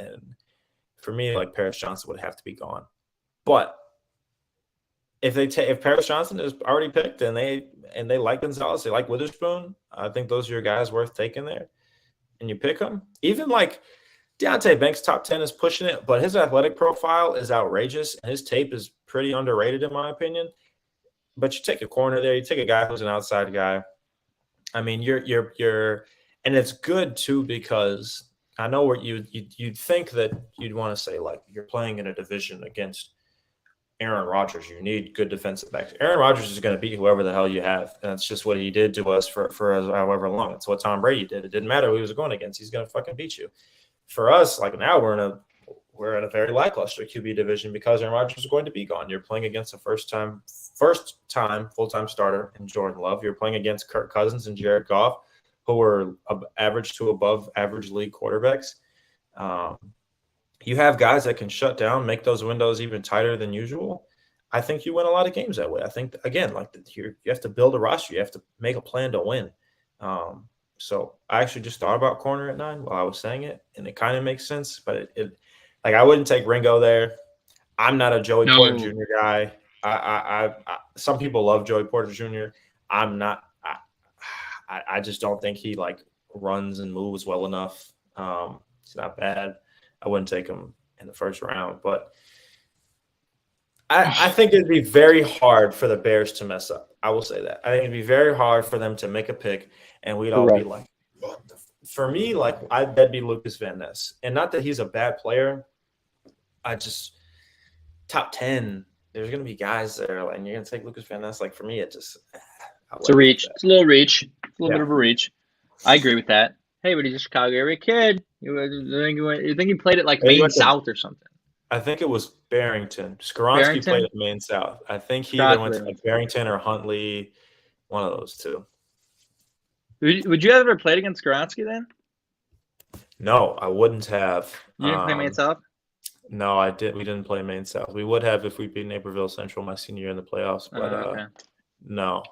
for me, like, Paris Johnson would have to be gone. But if Paris Johnson is already picked and they like Gonzalez, they like Witherspoon, I think those are your guys worth taking there. And you pick them. Even like Deonte Banks, top 10 is pushing it, but his athletic profile is outrageous, and his tape is pretty underrated in my opinion. But you take a corner there, you take a guy who's an outside guy. I mean, you're and it's good too, because I know where you'd think that you'd want to say, like, you're playing in a division against Aaron Rodgers. You need good defensive backs. Aaron Rodgers is going to beat whoever the hell you have. And that's just what he did to us for however long. It's what Tom Brady did. It didn't matter who he was going against. He's going to fucking beat you. For us, like, now we're in a very lackluster QB division because Aaron Rodgers is going to be gone. You're playing against a first time full-time starter in Jordan Love. You're playing against Kirk Cousins and Jared Goff, who are average to above average league quarterbacks. You have guys that can shut down, make those windows even tighter than usual. I think you win a lot of games that way. I think, again, like, you have to build a roster. You have to make a plan to win. So I actually just thought about corner at 9 while I was saying it, and it kind of makes sense. But it like I wouldn't take Ringo there. I'm not a Joey Porter No. Jr. guy. Some people love Joey Porter Jr. I'm not. I just don't think he like runs and moves well enough. He's not bad. I wouldn't take him in the first round, but I think it'd be very hard for the Bears to mess up. I will say that. I think it'd be very hard for them to make a pick, and we'd all be Correct. like, what the for me, like that'd be Lucas Van Ness, and not that he's a bad player. I just top 10. There's gonna be guys there, and you're gonna take Lucas Van Ness. Like for me, it just I It's a wouldn't like reach. that. It's a little reach. It's a little bit Yeah. of a reach. I agree with that. Hey, but he's a Chicago area kid. You think he played at like And he Maine went to, South or something? I think it was Barrington. Gerenstein played Barrington? at Maine South. I think he either went to Chocolate. like Barrington or Huntley, one of those two. Would you ever played against Gerenstein then? No, I wouldn't have. You didn't play Maine South? No, I did. We didn't play Maine South. We would have if we beat Naperville Central my senior year in the playoffs, but Okay. no.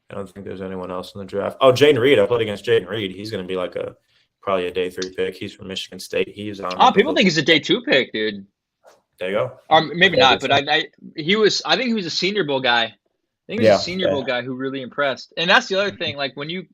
I don't think there's anyone else in the draft. Oh, Jaden Reed. I played against Jaden Reed. He's going to be like probably a day 3 pick. He's from Michigan State. He's on. Oh, people think he's a day 2 pick, dude. There you go. Maybe not, but I think he was a Senior Bowl guy. I think he was a Senior Bowl guy who really impressed. And that's the other thing. Like when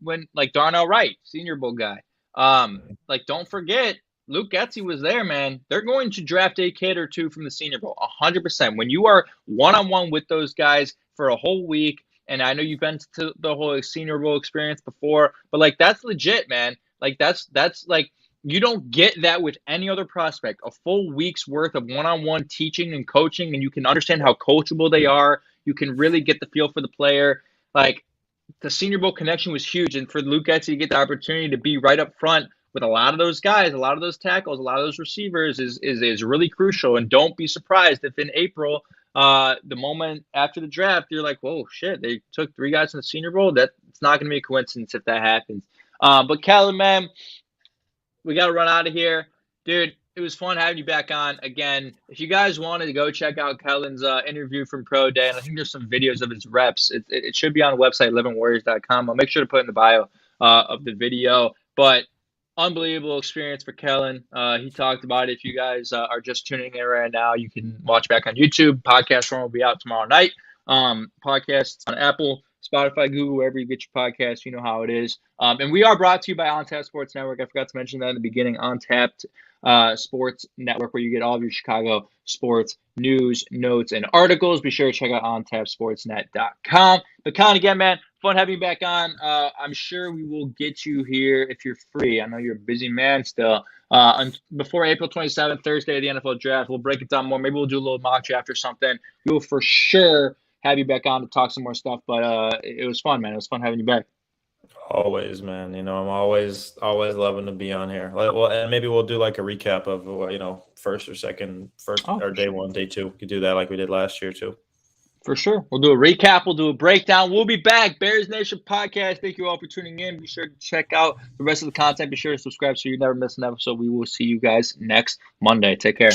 Darnell Wright, Senior Bowl guy. Like don't forget, Luke Getsy was there, man. They're going to draft a kid or two from the Senior Bowl, 100%. When you are one-on-one with those guys for a whole week, and I know you've been to the whole Senior Bowl experience before, but like that's legit, man. Like that's like you don't get that with any other prospect. A full week's worth of one-on-one teaching and coaching, and you can understand how coachable they are. You can really get the feel for the player. Like the Senior Bowl connection was huge, and for Luke Getsy to get the opportunity to be right up front with a lot of those guys, a lot of those tackles, a lot of those receivers is really crucial. And don't be surprised if in April, the moment after the draft, you're like, whoa, shit, they took 3 guys in the Senior Bowl. It's not going to be a coincidence if that happens. But Kellyn, man, we got to run out of here. Dude, it was fun having you back on. Again, if you guys wanted to go check out Kellyn's interview from Pro Day, and I think there's some videos of his reps, it should be on the website, livingwarriors.com. I'll make sure to put it in the bio of the video. But unbelievable experience for Kellyn. He talked about it. If you guys are just tuning in right now, you can watch back on YouTube. Podcast form will be out tomorrow night. Podcasts on Apple, Spotify, Google, wherever you get your podcasts. You know how it is. And we are brought to you by On Tap Sports Network. I forgot to mention that in the beginning. On Tapped Sports Network, where you get all of your Chicago sports news, notes, and articles. Be sure to check out ontapsportsnet.com. But Collyn, again, man, fun having you back on. I'm sure we will get you here if you're free. I know you're a busy man still. Before April 27th, Thursday, the NFL draft, we'll break it down more. Maybe we'll do a little mock draft or something. We will for sure have you back on to talk some more stuff. But it was fun, man. It was fun having you back. Always, man. I'm always loving to be on here. Well, and maybe we'll do like a recap of first or day 1, day 2. We could do that like we did last year too. For sure. We'll do a recap. We'll do a breakdown. We'll be back. Bears Nation Podcast. Thank you all for tuning in. Be sure to check out the rest of the content. Be sure to subscribe so you never miss an episode. We will see you guys next Monday. Take care.